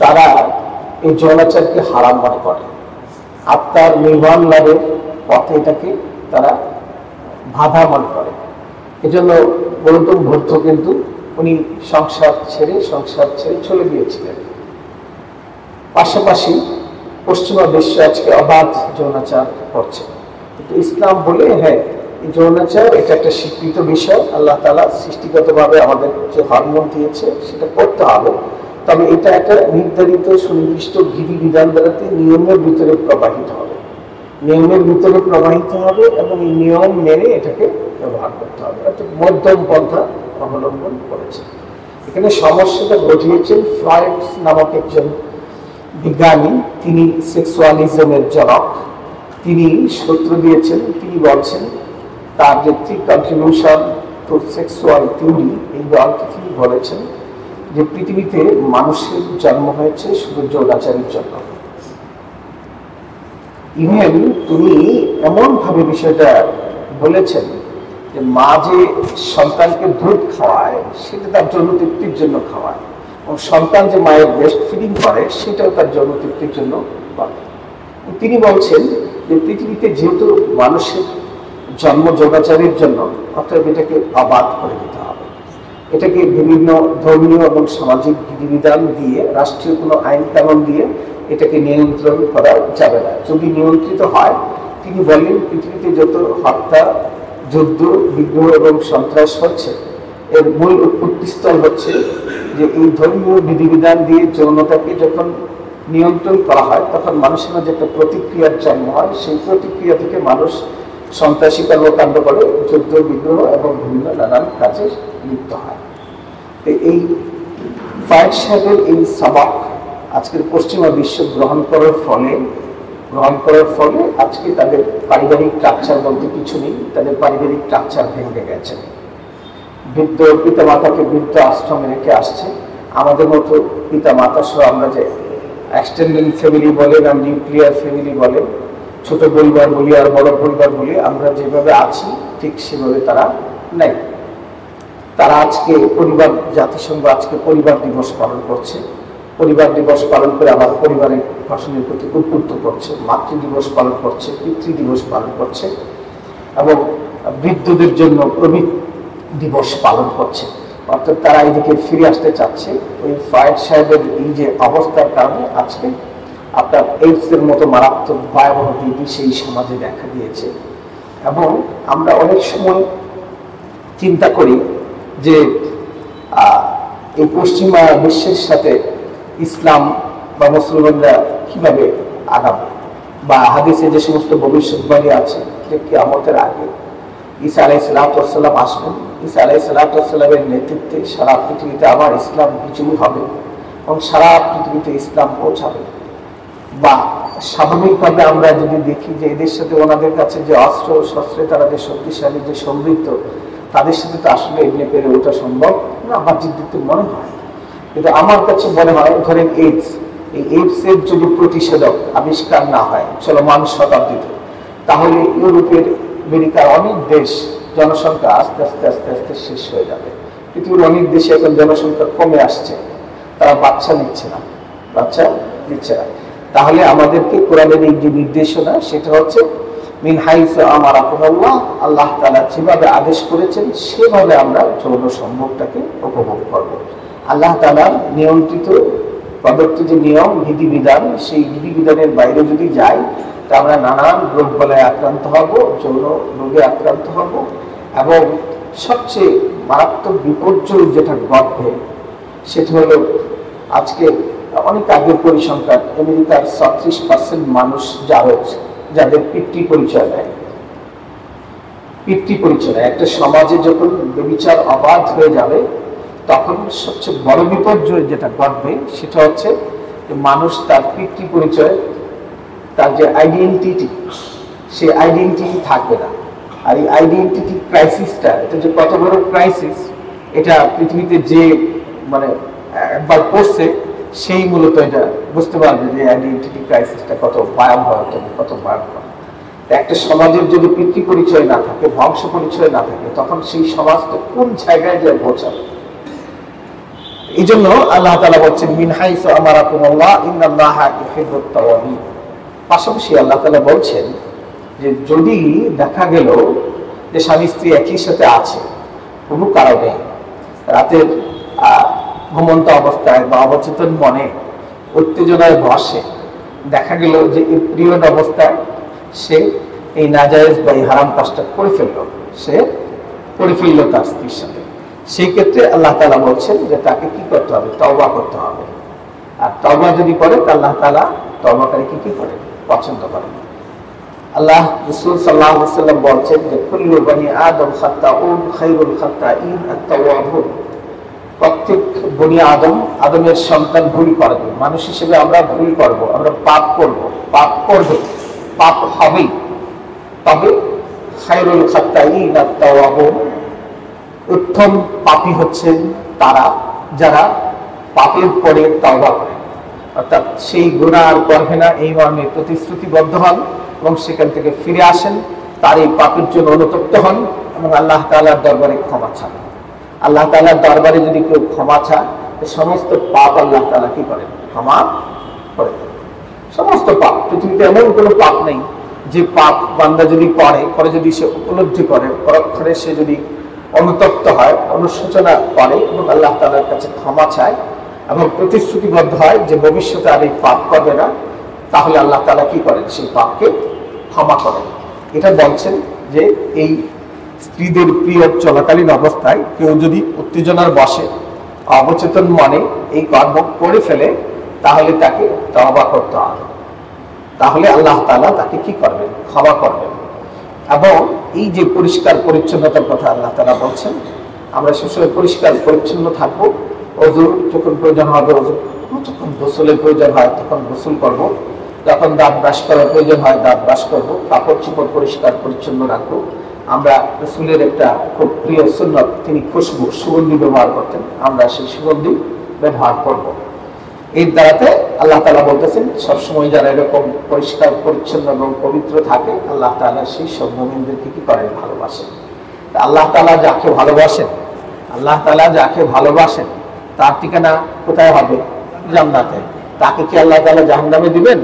তারা এই যৌনাচারকে হারাম মনে করে, আত্মার নির্বাণ লাভের পথে এটাকে তারা বাধা মনে করে। এজন্য গৌতম বুদ্ধ কিন্তু উনি সংসার ছেড়ে চলে গিয়েছিলেন। পাশাপাশি পশ্চিমা বিশ্ব আজকে অবাধ যৌনাচার করছে, কিন্তু ইসলাম বলে হ্যাঁ, এই যৌনাচার এটা একটা স্বীকৃত বিষয়, আল্লাহ তাআলা সৃষ্টিগতভাবে আমাদের যে হরমোন দিয়েছে সেটা করতে হবে, তবে এটা একটা নির্ধারিত সুনির্দিষ্ট বিধিবিধান দ্বারাতে নিয়মের ভিতরে প্রবাহিত হবে, এবং এই নিয়ম মেনে এটাকে ব্যবহার করতে হবে। অর্থাৎ মধ্যম পন্থা অবলম্বন করেছে। এখানে সমস্যাটা ঘটিয়েছেন ফ্রয়েড নামক একজন বিজ্ঞানী, তিনি সেক্সুয়ালিজমের জনক। তিনি সূত্র দিয়েছেন, তিনি বলছেন তার যে কন্ট্রিবিউশন টু সেক্সুয়াল থিওরি, এই দলকে তিনি বলেছেন যে পৃথিবীতে মানুষের জন্ম হয়েছে শুধু যৌনাচারের জন্য। ইভেন তিনি এমন ভাবে বিষয়টা বলেছেন যে মা যে সন্তানকে দুধ খাওয়ায় সেটা তার যৌন তৃপ্তির জন্য খাওয়ায়, এবং সন্তান যে মায়ের ব্রেস্ট ফিডিং করে সেটাও তার যৌন তৃপ্তির জন্য করে। তিনি বলছেন যে পৃথিবীতে যেহেতু মানুষের জন্ম যৌনাচারের জন্য, অতএব এটাকে অবাধ করে দিতে হবে। এটাকে বিভিন্ন ধর্মীয় এবং সামাজিক বিধিবিধান দিয়ে, রাষ্ট্রীয় কোনো আইন কানুন দিয়ে এটাকে নিয়ন্ত্রণ করা যাবে না। যদি নিয়ন্ত্রিত হয় তিনি বলেন পৃথিবীতে যত হত্যা, যুদ্ধ, বিগ্রহ এবং সন্ত্রাস হচ্ছে এর মূল উৎপত্তিস্থল হচ্ছে যে এই ধর্মীয় বিধিবিধান দিয়ে যৌনতাকে যখন নিয়ন্ত্রণ করা হয় তখন মানুষের মধ্যে একটা প্রতিক্রিয়ার জন্ম হয়। সেই প্রতিক্রিয়া থেকে মানুষ সন্ত্রাসী কর্মকাণ্ড করে, যুদ্ধ, বিগ্রহ এবং বিভিন্ন নানান কাজে লিপ্ত হয়। এই ফায়েজ সাহেবের এই সবাক আজকের পশ্চিমা বিশ্ব গ্রহণ করার ফলে আজকে তাদের পারিবারিক স্ট্রাকচার বলতে কিছু নেই, তাদের পারিবারিক স্ট্রাকচার ভেঙে গেছে। বৃদ্ধ পিতা মাতাকে বৃদ্ধ আশ্রমে রেখে আসছে। আমাদের মতো পিতা মাতা সহ আমরা যে এক্সটেন্ডেড ফ্যামিলি বলেন আর নিউক্লিয়ার ফ্যামিলি বলেন, ছোট পরিবার বলি আর বড় পরিবার বলি, আমরা যেভাবে আছি ঠিক সেভাবে তারা নেই। তারা আজকে জাতিসংঘ আজকে পরিবার দিবস পালন করছে। পরিবার দিবস পালন করে আবার পরিবারের গঠনের প্রতি উদ্বুদ্ধ করছে, মাতৃ দিবস পালন করছে, পিতৃ দিবস পালন করছে এবং বৃদ্ধদের জন্য প্রবীণ দিবস পালন করছে। অর্থাৎ তারা এইদিকে ফিরে আসতে চাচ্ছে। ওই ফায়েজ সাহেবের এই যে অবস্থার কারণে আজকে আপনার এইডসের মতো মারাত্মক ভয়াবহ দিকই সেই সমাজে দেখা দিয়েছে। এবং আমরা অনেক সময় চিন্তা করি যে এই পশ্চিমা বিশ্বের সাথে ইসলাম বা মুসলমানরা কিভাবে আগাবে, বা হাদিসে যে সমস্ত ভবিষ্যৎবাণী আছে যে কিয়ামতের আগে ঈসা আলাইহিসসালাম আসবেন, ঈসা আলাইহিসসালামের নেতৃত্বে সারা পৃথিবীতে আবার ইসলাম বিজয়ী হবে এবং সারা পৃথিবীতে ইসলাম পৌঁছাবে। বা স্বাভাবিকভাবে আমরা যদি দেখি যে এদের সাথে ওনাদের কাছে যে অস্ত্র শস্ত্রে তারা যে শক্তিশালী, যে সমৃদ্ধ, তাদের সাথে তো আসলে এমনি পেরে ওঠা সম্ভব না আমার যেদিকে মনে হয়। কিন্তু আমার কাছে মনে হয় ধরেন এই এইডসের যদি প্রতিষেধক আবিষ্কার না হয় চলমান শতাব্দীতে, তাহলে ইউরোপের, আমেরিকার অনেক দেশ জনসংখ্যা আস্তে আস্তে আস্তে আস্তে শেষ হয়ে যাবে। পৃথিবীর অনেক দেশে এখন জনসংখ্যা কমে আসছে, তারা বাচ্চা নিচ্ছে না। তাহলে আমাদেরকে কোরআনের এই যে নির্দেশনা সেটা হচ্ছে মিন হাইসু আমারাকুমুল্লাহ, আল্লাহ তাআলা যেভাবে আদেশ করেছেন সেভাবে আমরা যৌন সম্ভোগটাকে উপভোগ করব। আল্লাহ তাআলার নিয়ন্ত্রিত প্রদত্ত যে নিয়ম বিধিবিধান, সেই বিধিবিধানের বাইরে যদি যাই তা আমরা নানান রোগ বালায় আক্রান্ত হব, যৌন রোগে আক্রান্ত হব। এবং সবচেয়ে মারাত্মক বিপর্যয় যেটা ঘটবে সেটা হলো আজকে অনেক আগের পরিসংখ্যান, আমেরিকার 36% মানুষ যাদের পিতৃ পরিচয় নেয়। একটা সমাজে যখন ব্যভিচার অবাধ হয়ে যাবে তখন সবচেয়ে বড় বিপর্যয় যেটা ঘটবে সেটা হচ্ছে মানুষ তার পিতৃ পরিচয়, তার যে আইডেন্টিটি, সেই আইডেন্টিটি থাকবে না। আর এই আইডেন্টিটি ক্রাইসিসটা, এটা যে কত বড় ক্রাইসিস এটা পৃথিবীতে যে মানে একবার পড়ছে সেই মূলত এটা বুঝতে পারবে যে আইডেন্টিটি ক্রাইসিসটা কত ভয়াবহ, কত ভয়াবহ। একটা সমাজের যদি পিতৃ পরিচয় না থাকে, বংশ পরিচয় না থাকে, তখন সেই সমাজটা কোন জায়গায় যায় পৌঁছাবে। এই জন্য আল্লাহ তাআলা বলছেন মিন হাইসু আমারাকুমুল্লাহ ইন্নাল্লাহা ইউহিব্বুত তাওয়াবিন। পাশাপাশি আল্লাহ তাআলা বলছেন যে যদি দেখা গেল যে স্বামী স্ত্রী একই সাথে আছে, কোনো কারণে রাতের ঘুমন্ত অবস্থায় বা অবচেতন মনে উত্তেজনায় বসে দেখা গেল যে এই পিরিয়ড অবস্থায় সে এই নাজায়েজ বা এই হারাম কাজটা করে ফেললো তার স্ত্রীর সাথে, সেই ক্ষেত্রে আল্লাহ তাআলা বলছেন যে তাকে কি করতে হবে, তওবা করতে হবে। আর তওবা যদি করে তা আল্লাহ তাআলা তওবাকারীকে কি করে, পছন্দ করেন। আল্লাহ রাসূল সাল্লাল্লাহু আলাইহি ওয়াসাল্লাম বলছেন যে কুল্লু বনি আদম খাত্তাউন খায়রুল খাত্তাইন আত-তাওয়াবুন। প্রত্যেক বনি আদমের সন্তান ভুল করবে, মানুষ হিসেবে আমরা ভুল করব, আমরা পাপ করব, পাপ হবেই। তবে খায়রুল খাত্তাইন আত-তাওয়াবুন, উত্তম পাপী হচ্ছেন তারা যারা পাপের পরে তওবা করে, অর্থাৎ সেই গুনাহ আর করবে না এই মর্মে প্রতিশ্রুতিবদ্ধ হন এবং সেখান থেকে ফিরে আসেন, তার এই পাপের জন্য অনুতপ্ত হন এবং আল্লাহ তাআলার দরবারে ক্ষমা চান। আল্লাহ তাআলার দরবারে যদি কেউ ক্ষমা চায়, সমস্ত পাপ আল্লাহ তাআলা কি করেন, ক্ষমা করে দেন। সমস্ত পাপ, পৃথিবীতে এমন কোনো পাপ নেই যে পাপ বান্দা যদি করে যদি সে উপলব্ধি করে, পরক্ষণে সে যদি অনুতপ্ত হয়, অনুশোচনা করে এবং আল্লাহ তাআলার কাছে ক্ষমা চায় এবং প্রতিশ্রুতিবদ্ধ হয় যে ভবিষ্যতে আর এই পাপ করবে না, তাহলে আল্লাহ তাআলা কি করেন, সেই পাপকে ক্ষমা করেন। এটা বলছেন যে এই স্ত্রীদের পিরিয়ড চলাকালীন অবস্থায় কেউ যদি উত্তেজনার বশে অবচেতন মনে এই কর্ম করে ফেলে তাহলে তাকে তওবা করতে হবে, তাহলে আল্লাহ তাআলা তাকে কি করবেন? ক্ষমা করবেন। এবং এই যে পরিষ্কার পরিচ্ছন্নতার কথা আল্লাহ তাআলা বলছেন, আমরা সবসময় পরিষ্কার পরিচ্ছন্ন থাকবো। ওযু যখন প্রয়োজন হবে ওযু, যখন গোসলের প্রয়োজন হয় তখন গোসল করব, যখন দাঁত ব্রাশ করার প্রয়োজন হয় দাঁত ব্রাশ করব, কাপড় চোপড় পরিষ্কার পরিচ্ছন্ন রাখবো। আমরা রাসূলের একটা খুব প্রিয় সুন্নাত, তিনি খুশবু সুগন্ধি ব্যবহার করতেন, আমরা সেই সুগন্ধি ব্যবহার করব। এর দ্বারাতে আল্লাহ তাআলা বলতেছেন সবসময় যারা এরকম পরিষ্কার পরিচ্ছন্ন এবং পবিত্র থাকে আল্লাহ তাআলা সেই সব মুমিনদেরকে কি করেন? ভালোবাসেন। আল্লাহ তাআলা যাকে ভালোবাসেন, আল্লাহ তাআলা যাকে ভালোবাসেন তার ঠিকানা কোথায় হবে? জান্নাতে। তাকে কি আল্লাহ তাআলা জাহান্নামে দিবেন?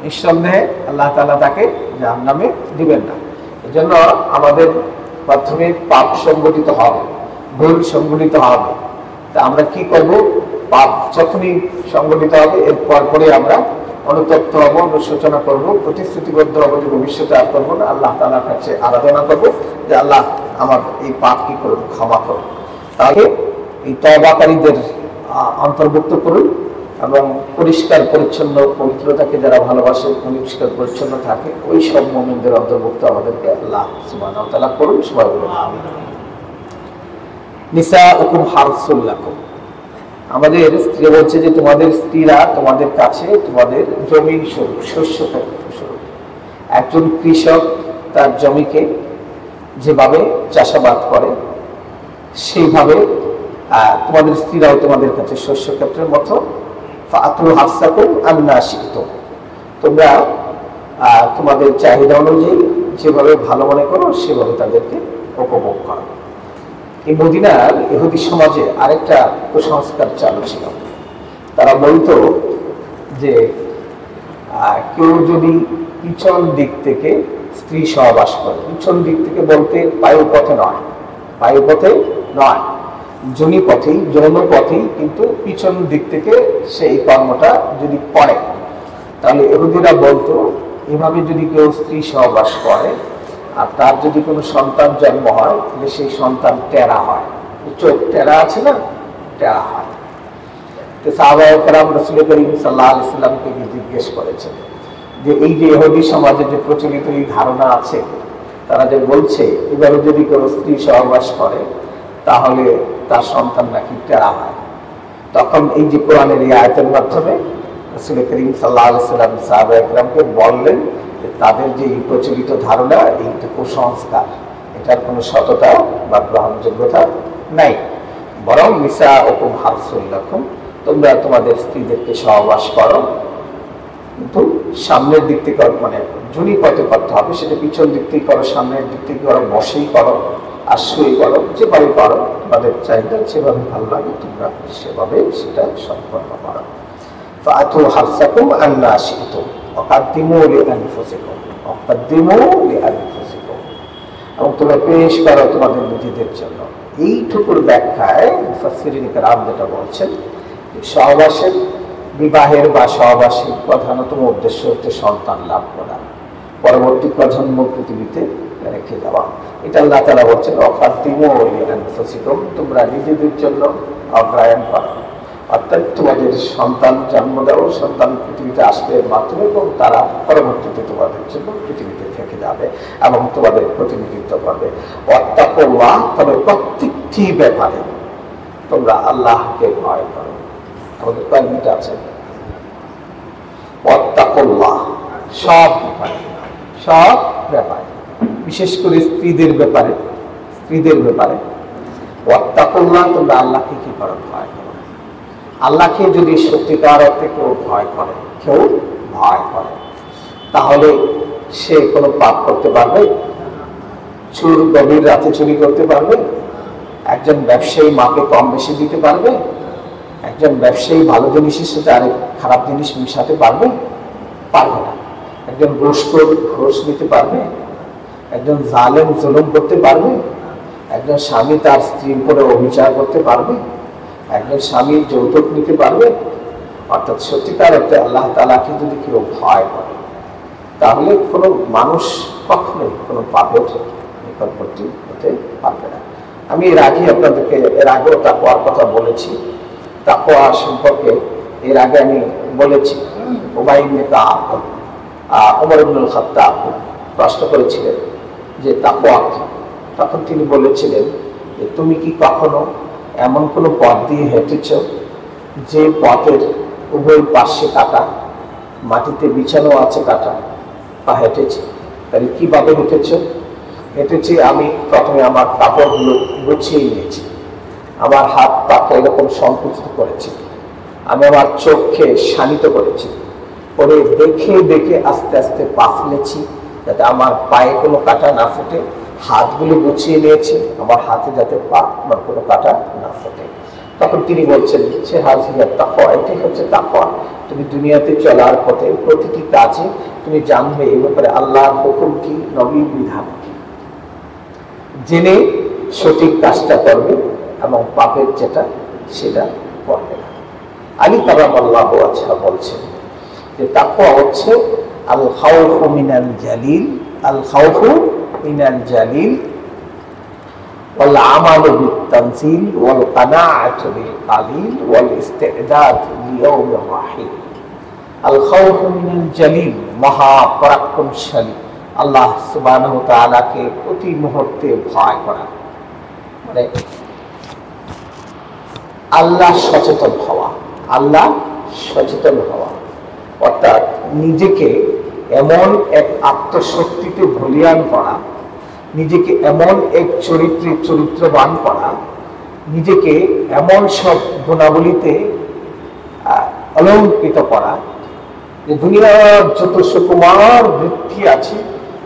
নিঃসন্দেহে আল্লাহ তাআলা তাকে জাহান্নামে দিবেন না। এজন্য আমাদের প্রথমে পাপ সংগঠিত হবে, ভুল সংগঠিত হবে। তা আমরা কি করব? পাপ যখনই সংগঠিত হবে এরপর পরে আমরা অনুতপ্ত হব, অনুশোচনা করব, প্রতিশ্রুতিবদ্ধ হব যে ভবিষ্যতে আর করবো না। আল্লাহ তাআলার কাছে আরাধনা করব যে আল্লাহ আমার এই পাপ কি করুন, ক্ষমা করুন। তাহলে এই তওবাকারীদের অন্তর্ভুক্ত করুন এবং পরিষ্কার পরিচ্ছন্ন পবিত্রতাকে যারা ভালোবাসে, পরিষ্কার পরিচ্ছন্ন থাকে, ওই সব মুমিনদের অন্তর্ভুক্ত আমাদেরকে আল্লাহ সুবহানাহু ওয়া তাআলা করুন। সবাই বলুন আমিন। নিসাউকুম হারসুল লাকুম, আমাদের স্ত্রী বলছে যে তোমাদের স্ত্রীরা তোমাদের কাছে তোমাদের জমির স্বরূপ, শস্য স্বরূপ। একজন কৃষক তার জমিকে যেভাবে চাষাবাদ করে সেইভাবে তোমাদের স্ত্রীরাও তোমাদের কাছে শস্য ক্ষেত্রের মতো। ফাতু হাসাকুম আন্না শিখতুম, তোমরা তোমাদের চাহিদা অনুযায়ী যেভাবে ভালো মনে করো সেভাবে তাদেরকে উপভোগ করো। এই মদিনার ইহুদি সমাজে আরেকটা কুসংস্কার চালু ছিল। তারা বলতো যে কেউ যদি পিছন দিক থেকে স্ত্রী সহবাস করে, পিছন দিক থেকে বলতে বায়ুপথে নয়, বায়ুপথে নয়, যোনি পথেই, যৌন পথেই, কিন্তু পিছন দিক থেকে সেই কর্মটা যদি করে তাহলে ইহুদিরা বলতো এভাবে যদি কেউ স্ত্রী সহবাস করে আর তার যদি কোনো সন্তান জন্ম হয় তাহলে সেই সন্তান টেরা হয়, চোখ টেরা আছে না, টেরা হয়। তো সাহাবায়ে কেরাম রাসূল করিম সাল্লাল্লাহু আলাইহি ওয়াসাল্লামকে জিজ্ঞেস করেছেন যে এই যে ইহুদি সমাজে যে প্রচলিত এই ধারণা আছে, তারা যে বলছে এভাবে যদি কেউ স্ত্রী সহবাস করে তাহলে তার সন্তান নাকি টেরা হয়। তখন এই যে কোরআনের এই আয়াতের মাধ্যমে রাসূল করিম সাল্লাল্লাহু আলাইহি ওয়াসাল্লাম সাহাবায়ে কেরামকে বললেন যে তাদের যে এই প্রচলিত ধারণা, এইটা কুসংস্কার, এটার কোনো সততা বা গ্রহণযোগ্যতা নাই। বরং নিসাউকুম হারসুল লাকুম, তোমরা তোমাদের স্ত্রীদেরকে সহবাস করো, কিন্তু সামনের দিক থেকে মানে যোনি পথে করতে হবে, সেটা পিছন দিক থেকে করো, সামনের দিক থেকে করো, বসেই করো, আর শুয়ে করো, যেভাবে করো তোমাদের চাহিদা যেভাবে ভালো লাগে তোমরা সেভাবে সেটা সম্পন্ন করো। ফাতু হারসাকুম আন্না শি'তুম ওয়াকাদ্দিমু লিআনফুসিকুম ওয়াকাদ্দিমু লিআনফুসিকুম, এবং তোমরা পেশ করো তোমাদের নিজেদের জন্য। এইটুকুর ব্যাখ্যায় মুফাসসিরিন কেরাম যেটা বলছেন, সহবাসের, বিবাহের বা সহবাসের প্রধানতম উদ্দেশ্য হচ্ছে সন্তান লাভ করা, পরবর্তী প্রজন্ম পৃথিবীতে রেখে দেওয়া। এটা আল্লাহ তাআলা বলছেন ওয়াকাদ্দিমু লিআনফুসিকুম, তোমরা নিজেদের জন্য অগ্রায়ণ করো, অর্থাৎ তোমাদের সন্তান জন্ম দাও, সন্তান পৃথিবীতে আসবে এর মাধ্যমে, এবং তারা পরবর্তীতে তোমাদের জন্য পৃথিবীতে থেকে যাবে এবং তোমাদের প্রতিনিধিত্ব করবে। ওয়াত্তাকুল্লাহ, তবে প্রত্যেকটি ব্যাপারে তোমরা আল্লাহকে ভয় করো। আমাদের কয়েক মিনিট আছে। ওয়াত্তাকুল্লাহ, সব ব্যাপারে, সব ব্যাপারে, বিশেষ করে স্ত্রীদের ব্যাপারে, স্ত্রীদের ব্যাপারে ওয়াত্তাকুল্লাহ, তোমরা আল্লাহকে কি করো? ভয় করো। আল্লাহকে যদি সত্যিকার অর্থে কেউ ভয় করে, কেউ ভয় করে, তাহলে সে কোনো পাপ করতে পারবে? চোর গভীর রাতে চুরি করতে পারবে? একজন ব্যবসায়ী মাকে কম বেশি দিতে পারবে? একজন ব্যবসায়ী ভালো জিনিসের সাথে আরেক খারাপ জিনিস মিশাতে পারবে? পারবে না। একজন ঘুষখোর ঘুষ নিতে পারবে? একজন জালেম জুলুম করতে পারবে? একজন স্বামী তার স্ত্রীর উপরে অবিচার করতে পারবে? একজন স্বামীর যৌতুক নিতে পারবে? অর্থাৎ সত্যিকার অর্থে আল্লাহ তাআলাকে যদি কেউ ভয় করে, তাহলে কোনো মানুষ কখনোই কোনো পাপের নিকটবর্তী হতে পারবে না। আমি এর আগেও তাকওয়ার কথা বলেছি। তাকওয়া সম্পর্কে এর আগে আমি বলেছি, উবাই ইবনে কাব ওমর ইবনুল খাত্তাব প্রশ্ন করেছিলেন যে তাকওয়া কি। তখন তিনি বলেছিলেন যে তুমি কি কখনো এমন কোনো পথ দিয়ে হেঁটেছ যে পথের উভয় পাশে কাটা, মাটিতে বিছানো আছে কাটা, বা হেঁটেছি? তাহলে কিভাবে হেঁটেছি আমি প্রথমে আমার কাপড়গুলো গুছিয়ে নিয়েছি, আমার হাত পাকে এরকম সংকুচিত করেছি, আমি আমার চোখকে শানিত করেছি, পরে দেখে দেখে আস্তে আস্তে পা ফেলেছি যাতে আমার পায়ে কোনো কাটা না ফোটে, হাতগুলো গুছিয়ে নিয়েছি আমার হাতে যাতে পা বা কোনো কাটা না ফোটে। তখন তিনি বলছেন সে হাজিরা তাকওয়া, এটাই হচ্ছে তাকওয়া। তুমি দুনিয়াতে চলার পথে প্রতিটি কাজে তুমি জানবে এই ব্যাপারে আল্লাহর হুকুম কি, নবীর বিধান কি, জেনে সঠিক কাজটা করবে এবং পাপের যেটা সেটা করবে না। আলী কারামাল্লাহু আচ্ছা বলছেন যে তাকওয়া হচ্ছে আল খাউফু মিনাল জালিল, আল খাউফু মিনাল জালিল ওয়াল আমালু বিত-তানজিল ওয়াল কানাআতু বিল কালিল ওয়াল ইস্তি'দাদ লিয়াউমির রাহিল। আল খাউফু মিনাল জালিল, মহা পরাক্রমশালী আল্লাহ সুবহানাহু ওয়া তাআলাকে প্রতি মুহূর্তে ভয় করা, মানে আল্লাহ সচেতন হওয়া, আল্লাহ সচেতন হওয়া, অর্থাৎ নিজেকে এমন এক আত্মশক্তিতে বলীয়ান করা, নিজেকে এমন এক চরিত্রবান করা, নিজেকে এমন সব গুণাবলীতে অলঙ্কৃত করা যে দুনিয়ার যত সুকুমার বৃত্তি আছে,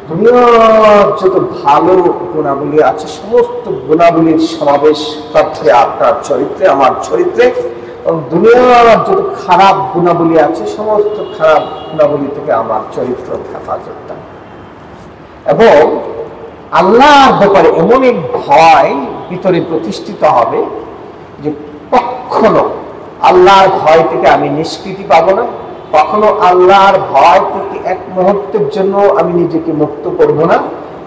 দুনিয়ার যত ভালো গুণাবলী আছে, সমস্ত গুণাবলীর সমাবেশ তথ্যে আপনার চরিত্রে, আমার চরিত্রে, এবং দুনিয়ার যত খারাপ গুণাবলী আছে সমস্ত খারাপ গুণাবলী থেকে আমার চরিত্র হেফাজত, এবং আল্লাহর ব্যাপারে এমন এক ভয় ভিতরে প্রতিষ্ঠিত হবে যে কখনো আল্লাহর ভয় থেকে আমি নিষ্কৃতি পাবো না, কখনো আল্লাহর ভয় থেকে এক মুহূর্তের জন্য আমি নিজেকে মুক্ত করব না।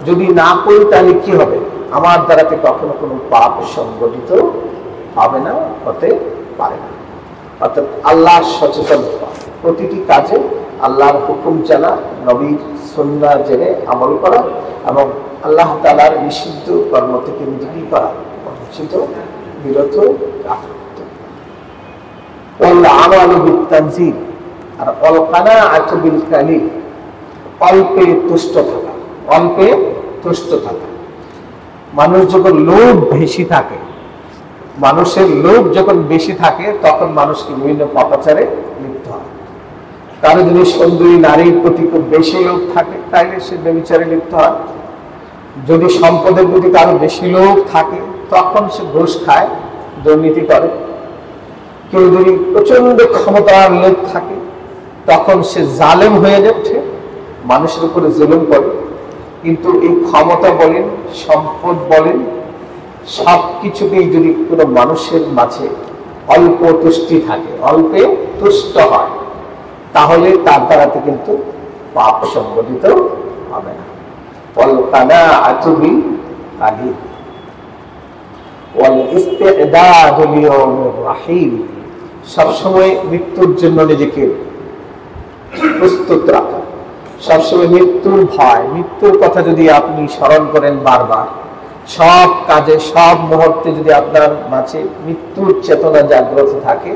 যদি না করি তাহলে কি হবে, আমার দ্বারাতে কখনো কোনো পাপ সংগঠিত হবে না, হতে পারে না। অর্থাৎ আল্লাহর সচেতন হওয়া, প্রতিটি কাজে আল্লাহর হুকুম জানা, নবীর সুন্নাহ জেনে আমল করা, এবং আল্লাহ তাআলার নিষিদ্ধ কর্ম থেকে নিজেকে করা, অনুচিত বিরত রাখা। ওয়াল আমালু বিত-তানজিল, আর ওয়াল কানাআতু বিল কালিল, অল্পে তুষ্ট থাকা, অল্পে তুষ্ট থাকা। মানুষ যখন লোভ বেশি থাকে, মানুষের লোভ যখন বেশি থাকে তখন মানুষকে বিভিন্ন পাপাচারে লিপ্ত হয়। কারো যদি সুন্দরী নারীর প্রতি খুব বেশি লোভ থাকে তাহলে সে ব্যভিচারে লিপ্ত হয়। যদি সম্পদের প্রতি কারো বেশি লোভ থাকে তখন সে ঘুষ খায়, দুর্নীতি করে। কেউ যদি প্রচন্ড ক্ষমতার লোভ থাকে তখন সে জালেম হয়ে যাচ্ছে, মানুষের উপরে জুলুম করে। কিন্তু এই ক্ষমতা বলেন, সম্পদ বলেন, সব কিছুতেই যদি কোনো মানুষের মাঝে অল্প তুষ্টি থাকে, অল্পে তুষ্ট হয়, তাহলে তার দ্বারাতে কিন্তু পাপ সংগঠিত হবে না। ওয়াল কানাআতু বিল কালিল ওয়াল ইস্তি'দাদু লিয়াউমির রাহিল, সবসময় মৃত্যুর জন্য নিজেকে প্রস্তুত রাখা, সবসময় মৃত্যুর ভয়, মৃত্যুর কথা যদি আপনি স্মরণ করেন বারবার, সব কাজে সব মুহূর্তে যদি আপনার মাঝে মৃত্যুর চেতনা জাগ্রত থাকে,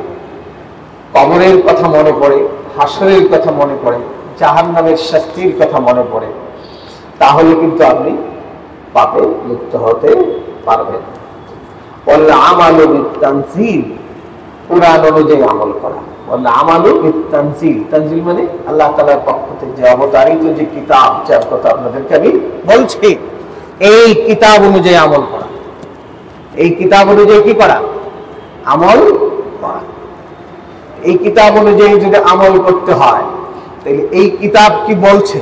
কবরের কথা মনে পড়ে, হাসরের কথা মনে পড়ে, জাহান্নামের শাস্তির কথা মনে পড়ে, তাহলে কিন্তু আপনি পাপে লিপ্ত হতে পারবেন। ওয়াল আমালু বিত-তানজিল, কুরআন অনুযায়ী আমল করা। ওয়াল আমালু বিত-তানজিল, তানজিল মানে আল্লাহ তাআলার পক্ষ থেকে যে অবতারিত যে কিতাব, যার কথা আপনাদেরকে আমি বলছি, এই কিতাব অনুযায়ী আমল করা। এই কিতাব অনুযায়ী কি করা? আমল করা। এই কিতাব অনুযায়ী যদি আমল করতে হয় তাহলে এই কিতাব কি বলছে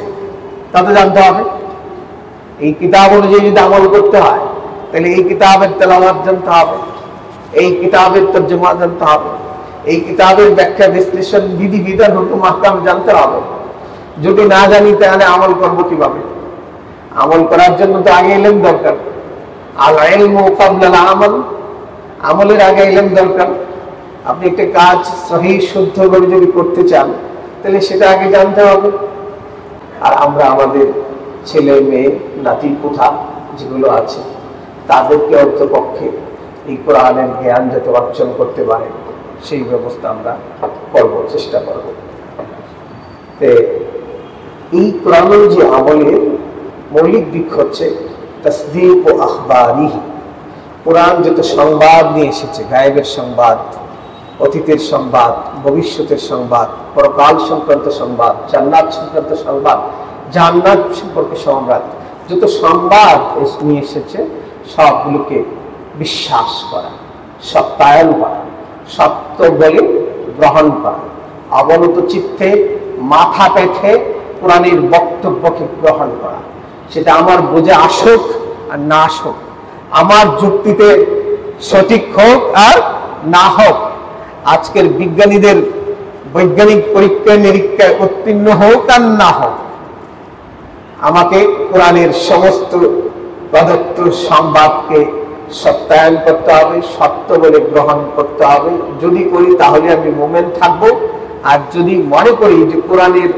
তা তো জানতে হবে। এই কিতাব অনুযায়ী যদি আমল করতে হয় তাহলে এই কিতাবের তেলাওয়াত জানতে হবে, এই কিতাবের তরজমা জানতে হবে, এই কিতাবের ব্যাখ্যা বিশ্লেষণ বিধি বিধান হুকুম আহকাম জানতে হবে। যদি না জানি তাহলে আমল করব কিভাবে? আমল করার জন্য তো আগে ইলম দরকার। আল ইলমু ক্বাবলা আল আমাল, আমলের আগে ইলম দরকার। আপনি একটা কাজ সহিহ শুদ্ধ করে যদি করতে চান তাহলে সেটা আগে জানতে হবে। আর আমরা আমাদের ছেলে মেয়ে নাতি পোতা যেগুলো আছে তাদেরকে অন্তপক্ষে এই কোরআনের জ্ঞান যাতে অর্জন করতে পারে সেই ব্যবস্থা আমরা করব, চেষ্টা করব। এই কোরআনের যে আমলের মৌলিক দিক হচ্ছে তাসদীক ও আখবারিহি। কোরআন যত সংবাদ নিয়ে এসেছে, গায়েবের সংবাদ, অতীতের সংবাদ, ভবিষ্যতের সংবাদ, পরকাল সংক্রান্ত সংবাদ, জান্নাত সংক্রান্ত সংবাদ, জান্নাত সম্পর্কে সংবাদ, যত সংবাদ নিয়ে এসেছে সবগুলোকে বিশ্বাস করা, সত্যায়ন করা, সত্য বলে গ্রহণ করা, অবনত চিত্তে মাথা পেতে কোরআনের বক্তব্যকে গ্রহণ করা। সেটা আমার বোঝা আসুক আর না আসুক, আমার যুক্তিতে সঠিক হোক আর না হোক, আজকের বিজ্ঞানীদের বৈজ্ঞানিক পরীক্ষা নিরীক্ষায় উত্তীর্ণ হোক আর না হোক, আমাকে কোরআনের সমস্ত প্রদত্ত সংবাদকে সত্যায়ন করতে হবে, সত্য বলে গ্রহণ করতে হবে। যদি করি তাহলে আমি মুমিন থাকবো। আর যদি মনে করি যে কোরআনের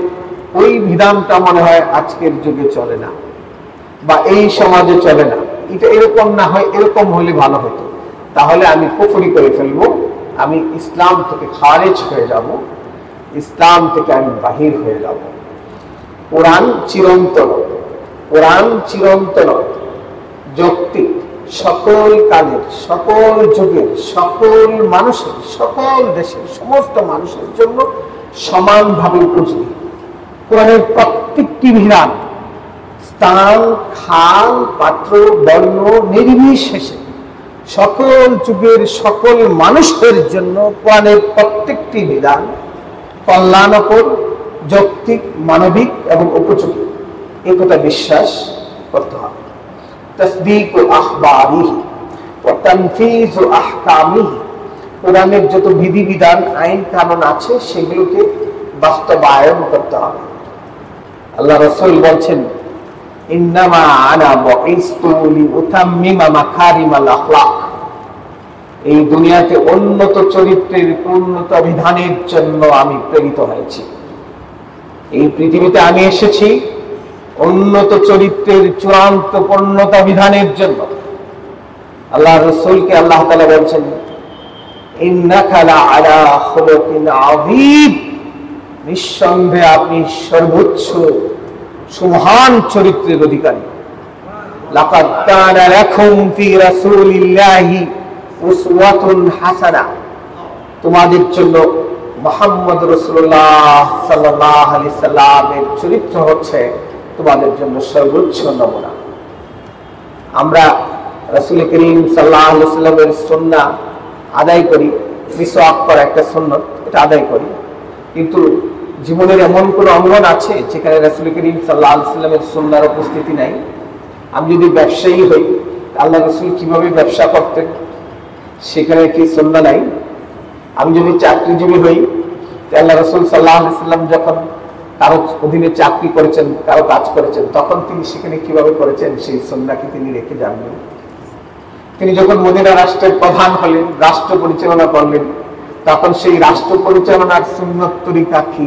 ওই বিধানটা মনে হয় আজকের যুগে চলে না বা এই সমাজে চলে না, এটা এরকম না হয় এরকম হলে ভালো হতো, তাহলে আমি কুফরি করে ফেলবো, আমি ইসলাম থেকে খারিজ হয়ে যাব, ইসলাম থেকে আমি বাহির হয়ে যাব। কোরআন চিরন্তন, কোরআন চিরন্তন, যৌক্তিক, সকল কালের, সকল যুগের, সকল মানুষের, সকল দেশের, সমস্ত মানুষের জন্য সমানভাবে উপযোগী। কোরআনের প্রত্যেকটি বিধান স্থান, খান, পাত্র, বর্ণ নির্বিশেষে সকল যুগের সকল মানুষের জন্য কোরআনের প্রত্যেকটি বিধান কল্যাণকর, যৌক্তিক, মানবিক এবং উপযোগী। এই কথা বিশ্বাস করতে হবে। তাসদীক ও আখবারিহি ওয়া তানফীজ ও আহকামিহি, কোরআনের যত বিধিবিধান, আইন কানুন আছে সেগুলোকে বাস্তবায়ন করতে হবে। আল্লাহ রাসূল বলছেন, ইন্নামা আনা বুইসতু লিউতাম্মিমা মাকারিমাল আখলাক, এই দুনিয়াতে উন্নত চরিত্রের পূর্ণত বিধানের জন্য আমি প্রেরিত হয়েছি। এই পৃথিবীতে আমি এসেছি উন্নত চরিত্রের চূড়ান্ত পূর্ণতা বিধানের জন্য। আল্লাহ রাসূলকে আল্লাহ তাআলা বলছেন, ইন্নাকা লাআলা খুলুকিন আযীম, নিঃসন্দেহে আপনি সর্বোচ্চ সুমহান চরিত্রের অধিকারী। লাকাদ কানা লাকুম ফি রাসূলিল্লাহি উসওয়াতুন হাসানা, তোমাদের জন্য মুহাম্মদ রাসূলুল্লাহ সাল্লাল্লাহু আলাইহি সাল্লামের চরিত্র হচ্ছে তোমাদের জন্য সর্বোচ্চ নমুনা। আমরা রাসূল করিম সাল্লাল্লাহু আলাইহি সাল্লামের সুন্নাহ আদায় করি, মিসওয়াক করা একটা সুন্নাত, এটা আদায় করি, কিন্তু জীবনের এমন কোন অঙ্গন আছে যেখানে রাসূল করিম সাল্লাল্লাহু আলাইহি সাল্লামের সুন্নাহর উপস্থিতি নাই? আমি যদি ব্যবসায়ী হই, আল্লাহ রাসূল কিভাবে ব্যবসা করতেন, সেখানে কি সুন্নাহ নাই? আমি যদি চাকরিজীবী হই, আল্লাহ রাসূল সাল্লাল্লাহু আলাইহি সাল্লাম যখন কারো অধীনে চাকরি করেছেন, কারো কাজ করেছেন, তখন তিনি সেখানে কিভাবে করেছেন সেই সুন্নাহকে তিনি রেখে যাননি। তিনি যখন মদিনা রাষ্ট্রের প্রধান হলেন, রাষ্ট্র পরিচালনা করলেন, তখন সেই রাষ্ট্র পরিচালনার সুন্নত তরিকা কি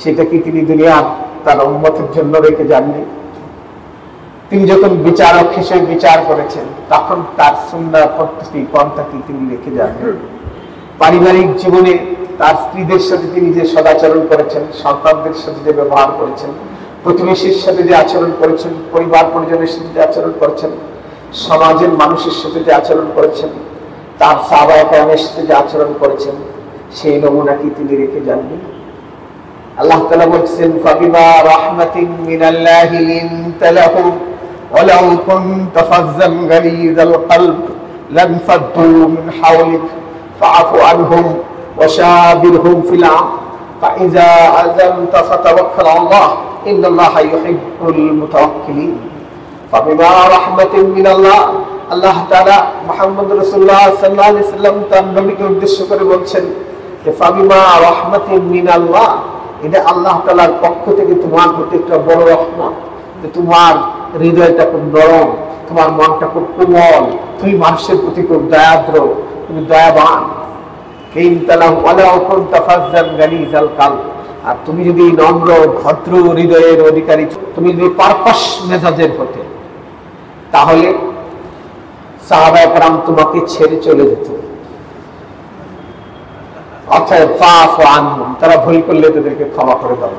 সেটা কি তিনি দুনিয়ার তার উম্মতের জন্য রেখে যাননি? তিনি যখন বিচারক হিসেবে বিচার করেছেন, তখন তার সুন্নাহ পদ্ধতি পন্থা কি তিনি রেখে যাননি? পারিবারিক জীবনে তার স্ত্রীদের সাথে তিনি যে সদাচরণ করেছেন, সন্তানদের সাথে যে ব্যবহার করেছেন, প্রতিবেশীর সাথে যে আচরণ করেছেন, পরিবার পরিজনের সাথে যে আচরণ করেছেন, সমাজের মানুষের সাথে যে আচরণ করেছেন, তার সাহাবায়ে কেরামের সাথে যে আচরণ করেছেন, সেই নমুনা কি তিনি রেখে যাননি? আল্লাহ তাআলা বলছেন, ফাবিমা রাহমাতিন মিনাল্লাহি লিনতা লাহুম ওয়ালাউ কুনতা ফাজ্জান গালিযাল কলব লানফাদ্দু মিন হাওলিক ফাআফু আনহুম ওয়াশাবিরহুম ফিল আমর ফাইযা আযামতা ফাতাওয়াক্কাল আলাল্লাহ ইন্নাল্লাহা ইউহিব্বুল মুতাওয়াক্কিলিন। ফাবিমা রাহমাতিন মিনাল্লাহ, আল্লাহ তাআলা মুহাম্মদ রাসূলুল্লাহ সাল্লাল্লাহু আলাইহি সাল্লাম তার নবীকে উদ্দেশ্য করে বলছেন যে ফাবিমা রাহমাতিন মিনাল্লাহ, এটা আল্লাহ তাআলার পক্ষ থেকে তোমার প্রতি একটা বড় রহমত, যে তোমার হৃদয়টা খুব নরম, তোমার মনটা খুব কোমল, তুমি মানুষের প্রতি খুব দয়াদ্র, তুমি দয়াবান। আর তুমি যদি নম্র ভদ্র হৃদয়ের অধিকারী, তুমি যদি পারপাস মেজাজের হতে, তাহলে সাহাবায়ে কেরাম তোমাকে ছেড়ে চলে যেত। অতএব ফাফু আনহুম, তারা ভুল করলে তাদেরকে ক্ষমা করে দাও,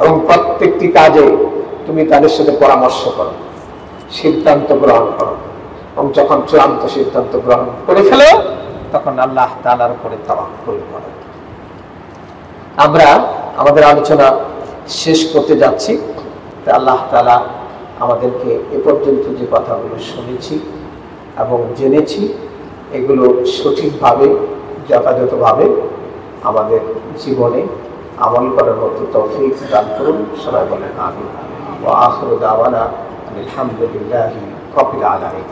এবং প্রত্যেকটি কাজে তুমি তাদের সাথে পরামর্শ করো, সিদ্ধান্ত গ্রহণ করো, এবং যখন চূড়ান্ত সিদ্ধান্ত গ্রহণ করে ফেলো তখন আল্লাহ তাআলার উপরে তাওয়াক্কুল করো। আমরা আমাদের আলোচনা শেষ করতে যাচ্ছি। আল্লাহ তাআলা আমাদেরকে এ পর্যন্ত যে কথাগুলো শুনেছি এবং জেনেছি, এগুলো সঠিকভাবে যথাযথভাবে আমাদের জীবনে আমল করার মতো তৌফিক দান করুন। সবাই বলেন আমিন। ওয়া আখিরু দাওয়ানা আলহামদুলিল্লাহি রাব্বিল আলামিন।